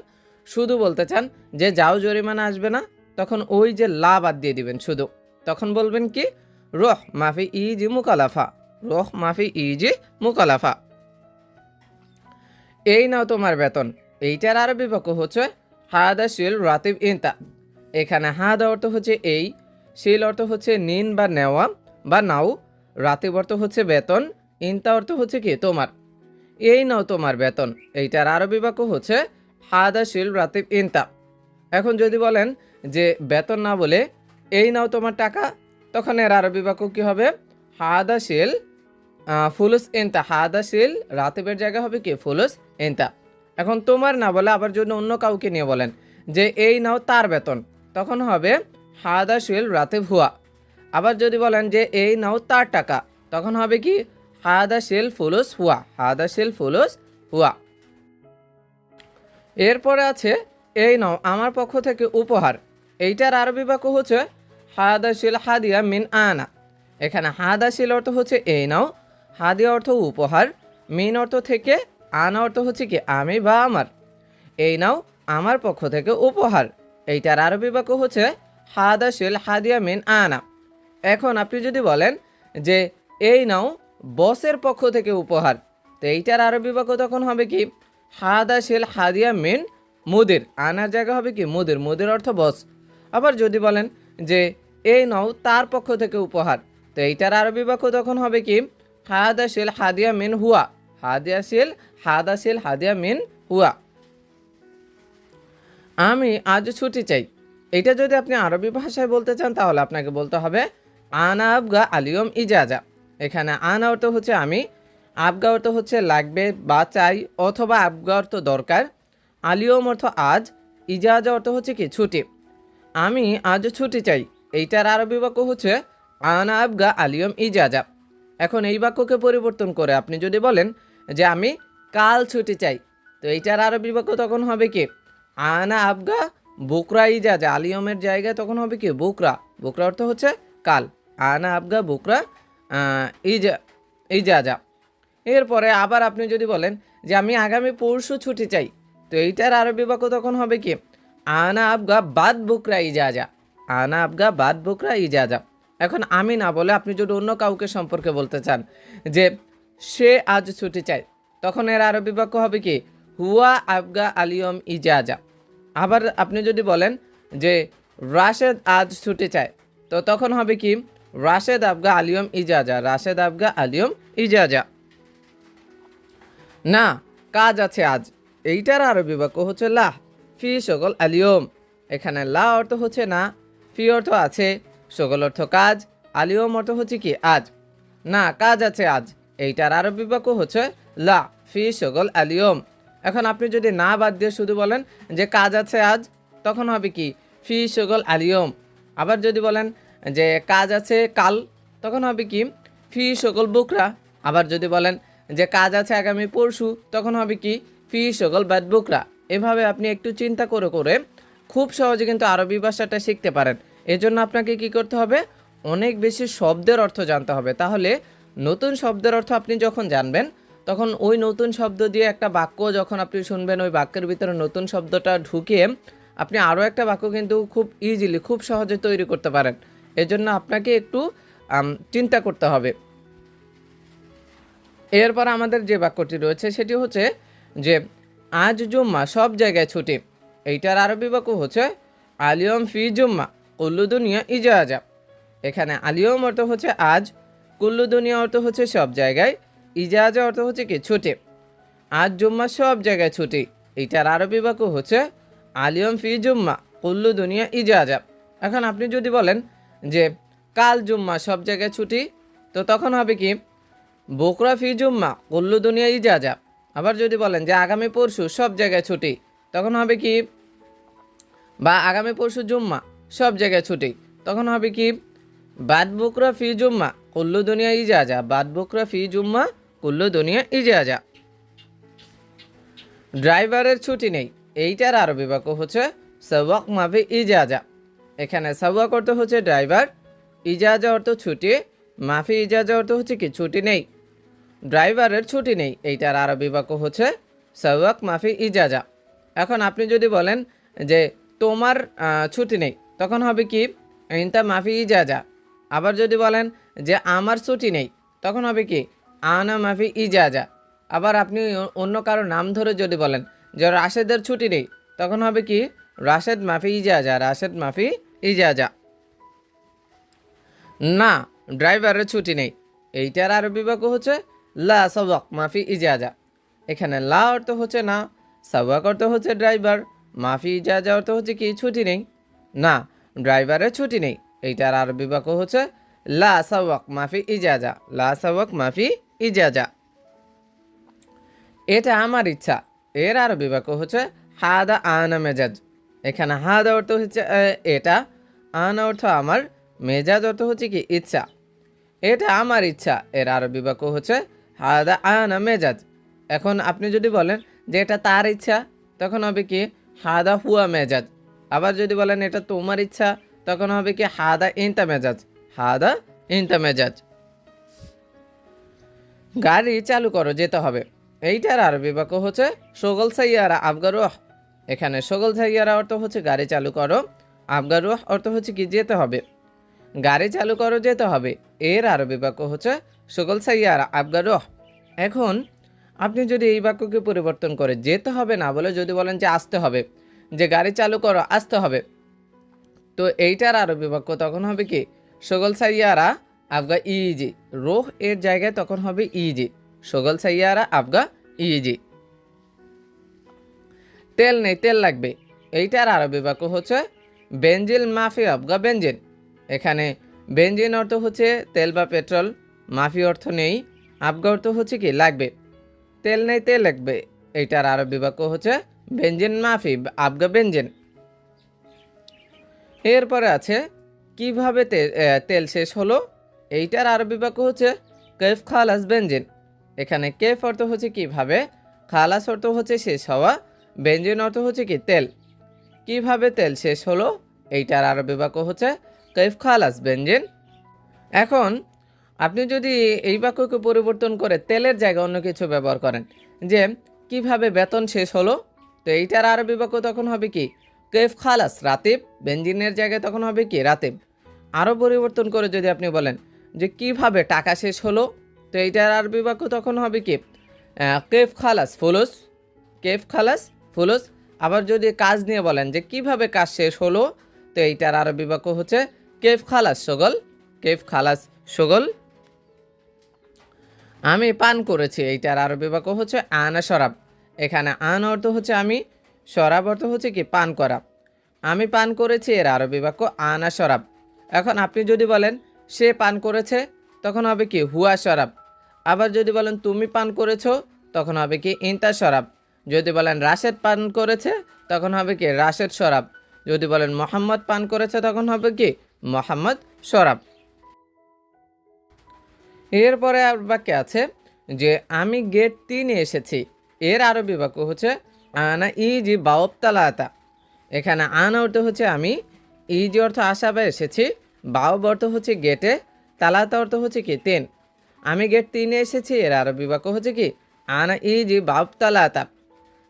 শুধু বলতে চান যে যাও জরিমানা আসবে না, তখন ওই যে লা বাদ দিয়ে দিবেন শুধু, তখন বলবেন কি রহ মাফি ইজি মুকালাফা, রহ মাফি ইজি মুকালাফা। এই নাও তোমার বেতন, এইটার আরবি বাক্য হচ্ছে হাদা শিল রাতিব ইনতা। এখানে হাদা অর্থ হচ্ছে এই, শিল অর্থ হচ্ছে নিন বা নেওয়া, বা নাও। রাতিব অর্থ হচ্ছে বেতন, ইনতা অর্থ হচ্ছে কি তোমার। এই নাও তোমার বেতন, এইটার আরবি বাক্য হচ্ছে হাদা শিল রাতিব ইনতা। এখন যদি বলেন যে বেতন না বলে এই নাও তোমার টাকা, তখন এর আরবি বাক্য কি হবে? হাদা শিল ফুলুস ইনতা। হাদা শিল রাতিবের জায়গা হবে কি ফুলুস ইনতা। এখন তোমার না বলে আবার যদি অন্য কাউকে নিয়ে বলেন যে এই নাও তার বেতন, তখন হবে হাদা শিল রাতিব হুয়া। আবার যদি বলেন যে এই নাও তার টাকা, তখন হবে কি হাদা শিল ফুলুস হুয়া। হাদা শিল ফুলুস হুয়া। এরপরে আছে এই নাও আমার পক্ষ থেকে উপহার। এইটার আরবি বাক্য হচ্ছে হাদা শিল হাদিয়া মিন আনা। এখানে হাদা শিল অর্থ হচ্ছে এই নাও, হাদিয়া অর্থ উপহার, মিন অর্থ থেকে, আনা অর্থ হচ্ছে কি আমি বা আমার। এই নাও আমার পক্ষ থেকে উপহার, এইটার আরবি বাক্য হচ্ছে হাদা শিল হাদিয়া মিন আনা। এখন আপনি যদি বলেন যে এই নাও বসের পক্ষ থেকে উপহার, তো এইটার আরবি বাক্য তখন হবে কি হাদা শিল হাদিয়া মিন মুদির। আনার জায়গা হবে কি মুদির। মুদির অর্থ বস। আবার যদি বলেন যে এই নাও তার পক্ষ থেকে উপহার, তো এইটার আরবি বাক্য তখন হবে কি হাদা শিল হাদিয়া মিন হুয়া। হাদা শিল হাদিয়া মিন হুয়া। আমি আজ ছুটি চাই। এটা যদি আপনি আরবি ভাষায় বলতে চান তাহলে আপনাকে বলতে হবে আনা আবগা আলিয়ম ইজাজা। এখানে আনা অর্থ হচ্ছে আমি, আবগা অর্থ হচ্ছে লাগবে বা চাই অথবা আবগা অর্থ দরকার, আলিয়ম অর্থ আজ, ইজাজা অর্থ হচ্ছে কি ছুটি। আমি আজ ছুটি চাই, এইটার আরবি বাক্য হচ্ছে আনা আবগা আলিয়ম ইজাজা। এখন এই বাক্যকে পরিবর্তন করে আপনি যদি বলেন যে আমি কাল ছুটি চাই, তো এইটার আরবি বাক্য তখন হবে কি আনা আবগা বুকরা ইজাজা। আলিয়মের জায়গায় তখন হবে কি বুকরা। বুকরা অর্থ হচ্ছে কাল। আনা আবগা বুকরা ইজা ইজাজা। এরপরে আবার আপনি যদি বলেন যে আমি আগামী পরশু ছুটি চাই, তো এইটার আরবি বাক্য তখন হবে কি আনা আবগা বাদ বুকরা ইজাজা। আনা আবগা বাদ বুকরা ইজাজা। এখন আমি না বলে আপনি যদি অন্য কাউকে সম্পর্কে বলতে চান যে সে আজ ছুটি চায়, তখন এর আরবি বাক্য হবে কি হুয়া আবগা আলিয়ম ইজাজা। আবার আপনি যদি বলেন যে রাশেদ আজ ছুটি চায়, তো তখন হবে কি রাশেদ আবগা আলিয়ম ইজাজা। রাশেদ আবগা আলিয়ম ইজাজা। না কাজ আছে আজ, এইটার আরবি বাক্য হচ্ছে লা ফি শগল আলিয়ম। এখানে লা অর্থ হচ্ছে না, ফি অর্থ আছে, শগল অর্থ কাজ, আলিয়ম অর্থ হচ্ছে কি আজ। না কাজ আছে আজ, এইটার আরবি বাক্য হচ্ছে লা ফি শগল আলিয়ম। এখন আপনি যদি না বাদ দিয়ে শুধু বলেন যে কাজ আছে আজ, তখন হবে কি ফি শগল আলিয়ম। আবার যদি বলেন যে কাজ আছে কাল, তখন হবে কি ফি শগল বুকরা। আবার যদি বলেন যে কাজ আছে আগামী পরশু, তখন হবে কি ফি শগল বাদ বুকরা। এভাবে আপনি একটু চিন্তা করে করে খুব সহজে কিন্তু আরবি ভাষাটা শিখতে পারেন। এজন্য আপনাকে কি করতে হবে, অনেক বেশি শব্দের অর্থ জানতে হবে। তাহলে নতুন শব্দের অর্থ আপনি যখন জানবেন, তখন ওই নতুন শব্দ দিয়ে একটা বাক্য যখন আপনি শুনবেন, ওই বাক্যের ভিতরে নতুন শব্দটা ঢুকিয়ে আপনি আরও একটা বাক্য কিন্তু খুব ইজিলি, খুব সহজে তৈরি করতে পারেন। এজন্য আপনাকে একটু চিন্তা করতে হবে। এরপর আমাদের যে বাক্যটি রয়েছে সেটি হচ্ছে যে আজ জুম্মা, সব জায়গায় ছুটি। এইটার আরবি বাক্য হচ্ছে আলিয়ম ফি জুম্মা কুল্লু দুনিয়া ইজাজা। এখানে আলিয়ম অর্থ হচ্ছে আজ, কুল্লু দুনিয়া অর্থ হচ্ছে সব জায়গায়, ইজাজা অর্থ হচ্ছে কি ছুটি। আজ জুম্মা সব জায়গায় ছুটি, এইটার আরবি বাক্য হচ্ছে আলিয়ম ফি জুম্মা কুল্লু দুনিয়া ইজাজা। এখন আপনি যদি বলেন যে কাল জুম্মা সব জায়গায় ছুটি, তো তখন হবে কি বুকরা ফি জুম্মা কুল্লু দুনিয়া ইজাজা। আবার যদি বলেন যে আগামী পরশু সব জায়গায় ছুটি, তখন হবে কি বা আগামী পরশু জুম্মা সব জায়গায় ছুটি, তখন হবে কি বাদ বুকরা ফি জুম্মা কুল্লু দুনিয়া ইজাজা। বাদ বুকরা ফি জুম্মা কুল্লু দুনিয়া ইজাজা। ড্রাইভারের ছুটি নেই, এইটার আরবি বাক্য হচ্ছে সাওয়াক মাফি ইজাজা। এখানে সাওয়াক অর্থ হচ্ছে ড্রাইভার, ইজাজা অর্থ ছুটি, মাফি ইজাজা অর্থ হচ্ছে কি ছুটি নেই। ড্রাইভারের ছুটি নেই, এইটার আরবি বাক্য হচ্ছে সাওয়াক মাফি ইজাজা। এখন আপনি যদি বলেন যে তোমার ছুটি নেই, তখন হবে কি ইনতা মাফি ইজাজা। আবার যদি বলেন যে আমার ছুটি নেই, তখন হবে কি আনা মাফি ইজাজা। আবার আপনি অন্য কারো নাম ধরে যদি বলেন যে রাশেদের ছুটি নেই, তখন হবে কি রাশেদ মাফি ইজাজা। রাশেদ মাফি ইজাজা। না ড্রাইভারের ছুটি নেই। এইটার আরবি বাক্য হচ্ছে লা সাওয়াক মাফি ইজাজা। এখানে লা অর্থ হচ্ছে না, সাওয়াক অর্থ হচ্ছে ড্রাইভার, মাফি ইজাজা অর্থ হচ্ছে কি ছুটি নেই, না ড্রাইভারের ছুটি নেই। এইটার আরবি বাক্য হচ্ছে লা সাওয়াক মাফি ইজাজা, লা সাওয়াক মাফি ইজাজা। এটা আমার ইচ্ছা, এর আরবি বাক্য হচ্ছে হাদা আনা মেজাজ। এখানে হাদা অর্থ হচ্ছে এটা, আনা অর্থ আমার, মেজাজ অর্থ হচ্ছে কি ইচ্ছা। এটা আমার ইচ্ছা, এর আরবি বাক্য হচ্ছে হাদা আনা মেজাজ। এখন আপনি যদি বলেন যে এটা তার ইচ্ছা, তখন হবে কি হাদা হুয়া মেজাজ। আবার যদি বলেন এটা তোমার ইচ্ছা, তখন হবে কি হাদা ইনতা মেজাজ, হাদা ইনতা মেজাজ। গাড়ি চালু করো, যেতে হবে। এইটার আরবি বাক্য হচ্ছে শগল সাইয়ারা আফগারুহ। এখানে শগল সাইয়ারা অর্থ হচ্ছে গাড়ি চালু করো, আফগারুহ অর্থ হচ্ছে কি যেতে হবে। গাড়ি চালু করো, যেতে হবে, এর আরবি বাক্য হচ্ছে শগল সাইয়ারা আফগারুহ। এখন আপনি যদি এই বাক্যকে পরিবর্তন করে যেতে হবে না বলে যদি বলেন যে আসতে হবে, যে গাড়ি চালু করো আসতে হবে, তো এইটার আরবি বাক্য তখন হবে কি শগল সাইয়ারা আফগা ইজি। রোহ এর জায়গায় তখন হবে ইজি, শগল সাইয়ারা আফগা ইজি। তেল নেই, তেল লাগবে। এইটার আরবি বাক্য হচ্ছে বেঞ্জিল মাফি আফগা বেঞ্জিন। এখানে বেঞ্জিন অর্থ হচ্ছে তেল বা পেট্রোল, মাফি অর্থ নেই, আফগা অর্থ হচ্ছে কি লাগবে। তেল নেই, তেল লাগবে। এইটার আরবি বাক্য হচ্ছে বেঞ্জিন মাফি আফগা বেঞ্জিন। এরপরে আছে কিভাবে তেল শেষ হলো। এইটার আরবি বাক্য হচ্ছে কেফ খালাস বেঞ্জিন। এখানে কেফ অর্থ হচ্ছে কিভাবে, খালাস অর্থ হচ্ছে শেষ হওয়া, বেঞ্জিন অর্থ হচ্ছে কি তেল। কিভাবে তেল শেষ হলো, এইটার আরবি বাক্য হচ্ছে কেফ খালাস বেঞ্জিন। এখন আপনি যদি এই বাক্যকে পরিবর্তন করে তেলের জায়গায় অন্য কিছু ব্যবহার করেন, যে কিভাবে বেতন শেষ হলো, তো এইটার আরবি বাক্য তখন হবে কি কেফ খালাস রাতিব, বেঞ্জিনের জায়গায় তখন হবে কি রাতিব। আরও পরিবর্তন করে যদি আপনি বলেন যে কিভাবে টাকা শেষ হলো, তো এইটার আরবি বাক্য তখন হবে কি কেফ খালাস ফুলুস, কেফ খালাস ফুলুস। আবার যদি কাজ নিয়ে বলেন যে কিভাবে কাজ শেষ হলো, তো এইটার আরবি বাক্য হচ্ছে কেফ খালাস শগল, কেফ খালাস শগল। আমি পান করেছি, এইটার আরবি বাক্য হচ্ছে আনা শরাব। এখানে আন অর্থ হচ্ছে আমি, শরাব অর্থ হচ্ছে কি পান করা। আমি পান করেছি, এর আরবি বাক্য আনা শরাব। এখন আপনি যদি বলেন সে পান করেছে, তখন হবে কি হুয়া শরাব। আবার যদি বলেন তুমি পান করেছো, তখন হবে কি ইনতা শরাব। যদি বলেন রাশেদ পান করেছে, তখন হবে কি রাশেদ শরাব। যদি বলেন মোহাম্মদ পান করেছে, তখন হবে কি মোহাম্মদ শরাব। এরপরে আর বাক্যে আছে যে আমি গেট 3-এ এসেছি। এর আরবি বাক্য হচ্ছে আনা ইজি বাওব তালাতা। এখানে আনা অর্থ হচ্ছে আমি, ইজি অর্থ আসাবে এসেছি, বাওব অর্থ হচ্ছে গেটে, তালাতা অর্থ হচ্ছে কি 3। আমি গেট 3-এ এসেছি, এর আরবি বাক্য হচ্ছে কি আনা ইজি বাওব তালাতা।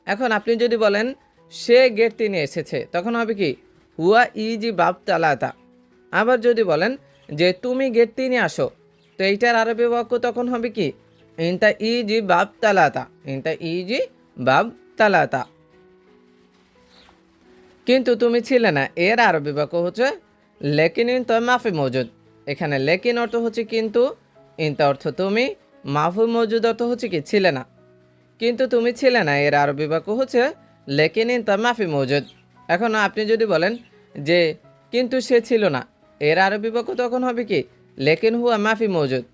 এখন আপনি যদি বলেন সে গেট 3-এ এসেছে, তখন হবে কি হুয়া ইজি বাব তালাতা। আবার যদি বলেন যে তুমি গেট 3-এ আসো, তো এইটার আরবি বাক্য তখন হবে কি ইনতা ইজি বাব তালাতা, ইনতা ইজি বাব তালাতা। কিন্তু তুমি ছিলে না, এর আরবি বাক্য হচ্ছে লেকিন ইনতা মাফি মজুদ। এখানে লেকিন অর্থ হচ্ছে কিন্তু, ইনতা অর্থ তুমি, মাফি মজুদ অর্থ হচ্ছে কি ছিলে না। কিন্তু তুমি ছিলে না, এর আরবি বাক্য হচ্ছে লেকিন ইনতা মাফি মজুদ। এখন আপনি যদি বলেন যে কিন্তু সে ছিল না, এর আরবি বাক্য তখন হবে কি লেকিন হুয়া মাফি মজুদ।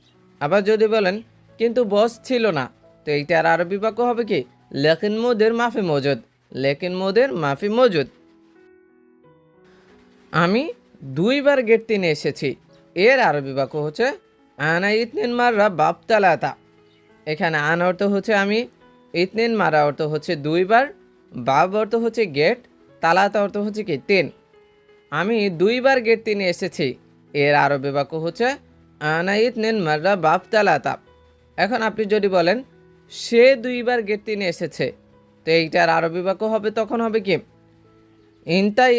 আবার যদি বলেন কিন্তু বস ছিল না, তো এইটার আরবি বাক্য হবে কি লেকিন মুদির মাফি মজুদ, লেকিন মুদির মাফি মজুদ। আমি 2বার গেট 3-এ এসেছি। এর আরবি বাক্য হচ্ছে আনা ইতনিন মাররা বাব তালাতা। এখানে আন অর্থ হচ্ছে আমি, ইতনিন মারা অর্থ হচ্ছে 2বার, বাব অর্থ হচ্ছে গেট, তালাতা অর্থ হচ্ছে কি 3। আমি 2বার গেট 3-এ এসেছি। এর আরবি বাক্য হচ্ছে আনা ইতনিন মাররা বাব তালাতা। এখন আপনি যদি বলেন সে 2বার গেট 3-এ এসেছে, তো এইটার আরবি বাক্য হবে তখন হবে কি ইনতাই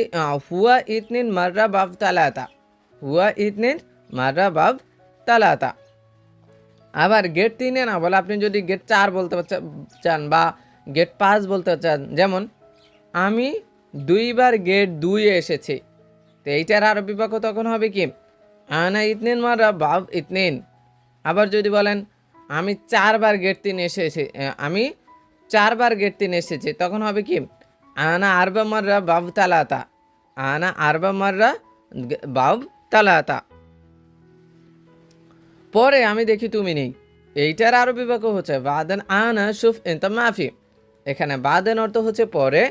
হুয়া ইতনিন মাররা বাব তালাতা, হুয়া ইতনিন মাররা বাব তালাতা। আবার গেট 3-এ না বলে আপনি যদি গেট 4 বলতে চান বা গেট 5 বলতে চান, যেমন আমি 2বার গেট 2-এ এসেছি, তো এইটার আরবি বাক্য তখন হবে কি আনা ইতনিন মাররা বাব ইতনিন। আবার যদি বলেন আমি 4 বার গেট 3 এসেছি, আমি 4 বার গেট 3 এসেছি, তখন হবে কি আনা আরবা মাররা বাব তালাতা। আনা আরবা মাররা বাব তালাতা। পরে আমি দেখি তুমি নেই, এইটার আরবি বাক্য হচ্ছে বাদেন আনা শুফ ইনতা মাফি। এখানে বাদেন অর্থ হচ্ছে পরে,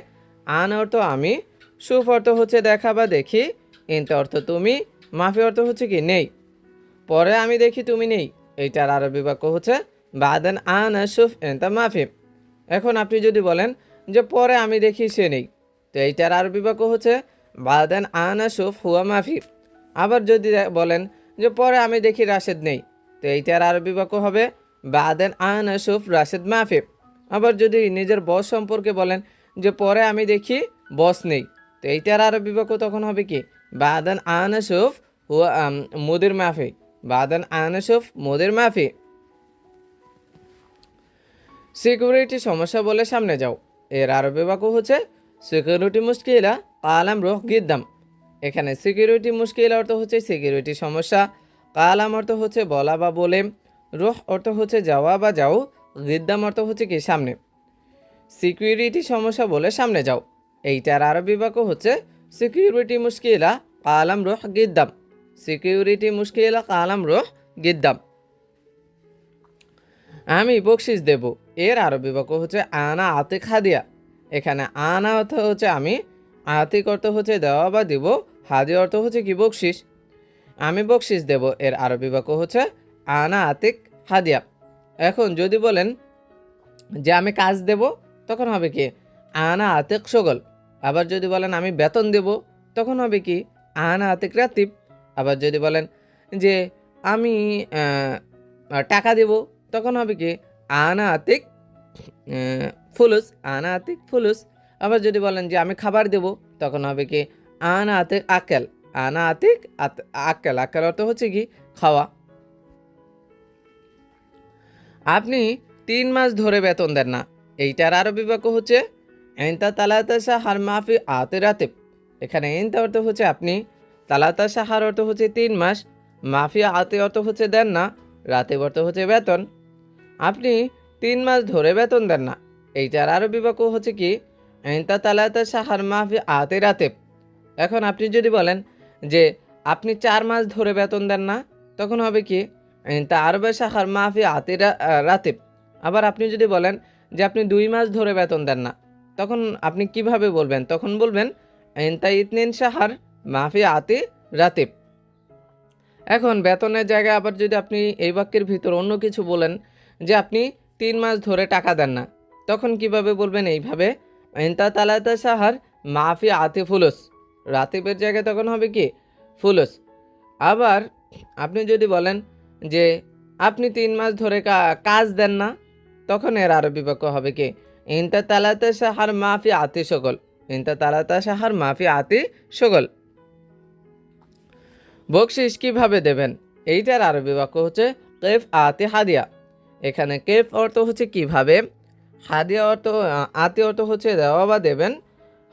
আন অর্থ আমি, শুফ অর্থ হচ্ছে দেখা বা দেখি, ইনতা অর্থ তুমি, মাফি অর্থ হচ্ছে কি নেই। পরে আমি দেখি তুমি নেই, এইটার আরবি বাক্য হচ্ছে বাদেন আনা শুফ ইনতা মাফি। এখন আপনি যদি বলেন যে পরে আমি দেখি সে নেই, তো এইটার আরবি বাক্য হচ্ছে বাদেন আনা শুফ হুয়া মাফি। আবার যদি বলেন যে পরে আমি দেখি রাশেদ নেই, তো এইটার আরবি বাক্য হবে বাদেন আনা শুফ রাশেদ মাফি। আবার যদি নিজের বস সম্পর্কে বলেন যে পরে আমি দেখি বস নেই, তো এইটার আরবি বাক্য তখন হবে কি বাদেন আনা শুফ হুয়া মুদির মাফি। বাদেন আনা শুফ মুদির মাফি। সিকিউরিটি সমস্যা বলে সামনে যাও, এর আরবি বাক্য হচ্ছে সিকিউরিটি মুশকিলা কালাম রোহ গিদ্দাম। এখানে সিকিউরিটি মুশকিল অর্থ হচ্ছে সিকিউরিটি সমস্যা, কালাম অর্থ হচ্ছে বলা বা বলে, রোহ অর্থ হচ্ছে যাওয়া বা যাও, গিদ্দাম অর্থ হচ্ছে কি সামনে। সিকিউরিটি সমস্যা বলে সামনে যাও, এইটার আরবি বাক্য হচ্ছে সিকিউরিটি মুশকিলা কালাম রোহ গিদ্দাম। সিকিউরিটি মুশকিলা কালাম রোহ গিদ্দাম। আমি বকশিস দেব, এর আরবি বাক্য হচ্ছে আনা আতিক হাদিয়া। এখানে আনা অর্থ হচ্ছে আমি, আতিক অর্থ হচ্ছে দেওয়া বা দিব, হাদিয়া অর্থ হচ্ছে কি বকশিস। আমি বকশিস দেব, এর আরবি বাক্য হচ্ছে আনা আতিক হাদিয়া। এখন যদি বলেন যে আমি কাজ দেব, তখন হবে কি আনা আতিক শগল। আবার যদি বলেন আমি বেতন দেব, তখন হবে কি আনা আতিক রাতিব। আবার যদি বলেন যে আমি টাকা দেব, তখন হবে কি আনা আতিক ফুলুস। আনা আতিক ফুলুস। আবার যদি বলেন যে আমি খাবার দেব, তখন হবে কি আনা আতিক আকেল। আনা আতিক আকেল। আকেল অর্থ হচ্ছে কি খাওয়া। আপনি 3 মাস ধরে বেতন দেন না, এইটার আরবি বাক্য হচ্ছে এনতা তালাতা সাহার মাফি আতে রাতিব। এখানে এনতা অর্থ হচ্ছে আপনি, তালাতা সাহার অর্থ হচ্ছে 3 মাস, মাফি আতে অর্থ হচ্ছে দেন না, রাতিব অর্থ হচ্ছে বেতন। আপনি 3 মাস ধরে বেতন দেন না, এইটার আরবি বাক্য হচ্ছে কি এনতা তালাতা সাহার মাফি আতে রাতিব। এখন আপনি যদি বলেন যে আপনি 4 মাস ধরে বেতন দেন না, তখন হবে কি এনতা আরবে সাহার মাফি আতে রাতিব। আবার আপনি যদি বলেন যে আপনি 2 মাস ধরে বেতন দেন না, তখন আপনি কিভাবে বলবেন? তখন বলবেন এনতা ইতনিন সাহার মাফি আতে রাতিব। এখন বেতনের জায়গায় আবার যদি আপনি এই বাক্যের ভিতর অন্য কিছু বলেন যে আপনি 3 মাস ধরে টাকা দেন না, তখন কিভাবে বলবেন? এইভাবে এনতা তালাতা সাহার মাফি আতে ফুলুস। রাতিবের জায়গায় তখন হবে কি ফুলুস। আবার আপনি যদি বলেন যে আপনি 3 মাস ধরে কাজ দেন না, তখন এর আরবি বাক্য হবে কি এনতা তালাতা সাহার মাফি আতি শগল। এনতা তালাতা সাহার মাফি আতি শগল। বকশিস কিভাবে দেবেন, এইটার আরবি বাক্য হচ্ছে কেফ আতি হাদিয়া। এখানে কেফ অর্থ হচ্ছে কিভাবে, হাদিয়া অর্থ আতি অর্থ হচ্ছে দেওয়া বা দেবেন,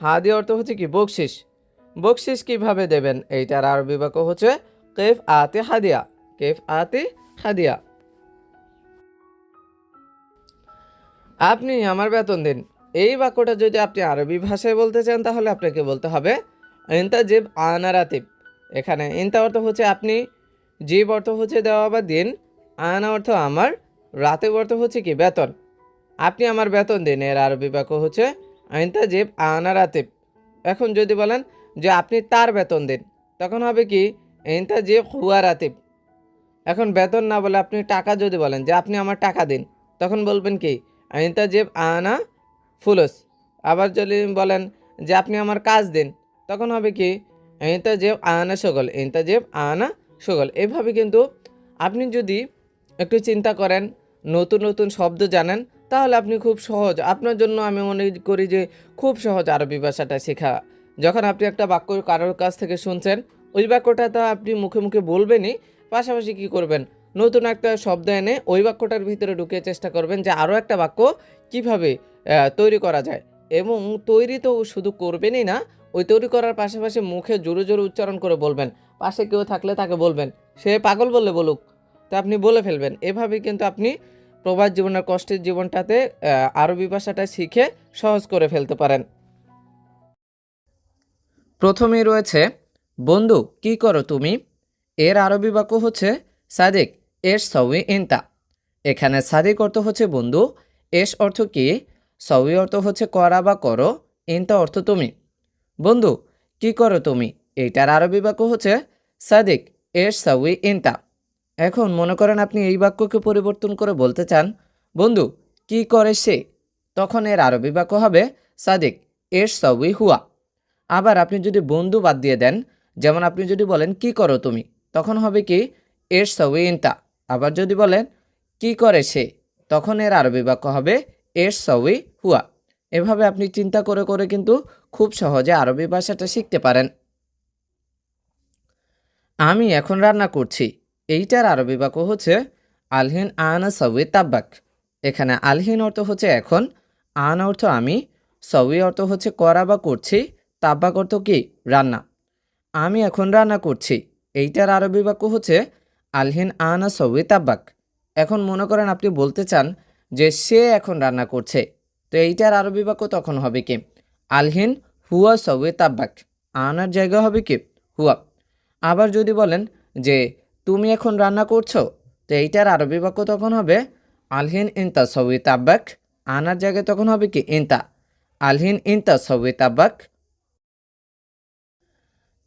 হাদিয়া অর্থ হচ্ছে কি বকশিস। বকশিস কিভাবে দেবেন, এইটার আরবি বাক্য হচ্ছে কেফ আতি হাদিয়া। কেফ আতি হাদিয়া। আপনি আমার বেতন দিন, এই বাক্যটা যদি আপনি আরবি ভাষায় বলতে চান, তাহলে আপনাকে বলতে হবে ইনতা জিব আনা রাতিব। এখানে ইনতা অর্থ হচ্ছে আপনি, জিব অর্থ হচ্ছে দেওয়া বা দিন, আনা অর্থ আমার, রাতিব অর্থ হচ্ছে কি বেতন। আপনি আমার বেতন দিন, এর আরবি বাক্য হচ্ছে ইনতা জিব আনা রাতিব। এখন যদি বলেন যে আপনি তার বেতন দিন, তখন হবে কি ইনতা জিব হুয়া রাতিব। এখন বেতন না বলে আপনি টাকা যদি বলেন যে আপনি আমার টাকা দিন, তখন বলবেন কি ইনতা জিব আনা ফুলুস। আবার যদি বলেন যে আপনি আমার কাজ দিন, তখন হবে কি ইনতা জিব আনা শগল। ইনতা জিব আনা শগল। এইভাবে কিন্তু আপনি যদি একটু চিন্তা করেন, নতুন নতুন শব্দ জানেন, তাহলে আপনি খুব সহজ, আপনার জন্য আমি মনে করি যে খুব সহজ আরবি ভাষাটা শেখা। যখন আপনি একটা বাক্য কারোর কাছ থেকে শুনছেন, ওই বাক্যটা তো আপনি মুখে মুখে বলবেনই, পাশাপাশি কি করবেন, নতুন একটা শব্দ এনে ওই বাক্যটার ভিতরে ঢুকে চেষ্টা করবেন যে আরও একটা বাক্য কিভাবে তৈরি করা যায়। এবং তৈরি তো শুধু করবেনই না, ওই তৈরি করার পাশাপাশি মুখে জোরে জোরে উচ্চারণ করে বলবেন। পাশে কেউ থাকলে তাকে বলবেন, সে পাগল বললে বলুক, তো আপনি বলে ফেলবেন। এভাবেই কিন্তু আপনি প্রবাস জীবনের কষ্টের জীবনটাতে আরবি ভাষাটা শিখে সহজ করে ফেলতে পারেন। প্রথমেই রয়েছে বন্ধু কি করো তুমি। এর আরবি বাক্য হচ্ছে সাদিক এস সউই ইনতা। এখানে সাদিক অর্থ হচ্ছে বন্ধু, এস অর্থ কি, সউই অর্থ হচ্ছে করা বা করো, ইনতা অর্থ তুমি। বন্ধু কি করো তুমি, এইটার আরবি বাক্য হচ্ছে সাদিক এস সউই ইনতা। এখন মনে করেন আপনি এই বাক্যকে পরিবর্তন করে বলতে চান বন্ধু কি করে সে, তখন এর আরবি বাক্য হবে সাদিক এস সউই হুয়া। আবার আপনি যদি বন্ধু বাদ দিয়ে দেন, যেমন আপনি যদি বলেন কি করো তুমি, তখন হবে কি এর সউই ইনতা। আবার যদি বলেন কি করে সে, তখন এর আরবি বাক্য হবে এর সউই হুয়া। এভাবে আপনি চিন্তা করে করে কিন্তু খুব সহজে আরবি ভাষাটা শিখতে পারেন। আমি এখন রান্না করছি, এইটার আরবি বাক্য হচ্ছে আলহিন আনা সউই তাব্বাক। এখানে আলহিন অর্থ হচ্ছে এখন, আন অর্থ আমি, সউই অর্থ হচ্ছে করা বা করছি, তাব্বাক অর্থ কি রান্না। আমি এখন রান্না করছি, এইটার আরবি বাক্য হচ্ছে আলহিন আনা সউই তাব্বাক। এখন মনে করেন আপনি বলতে চান যে সে এখন রান্না করছে, তো এইটার আরবি বাক্য তখন হবে কি আলহিন হুয়া সউই তাব্বাক। আনার জায়গা হবে কি হুয়া। আবার যদি বলেন যে তুমি এখন রান্না করছো, তো এইটার আরবি বাক্য তখন হবে আলহিন ইনতা সউই তাব্বাক। আনার জায়গায় তখন হবে কি ইনতা, আলহিন ইনতা সউই তাব্বাক।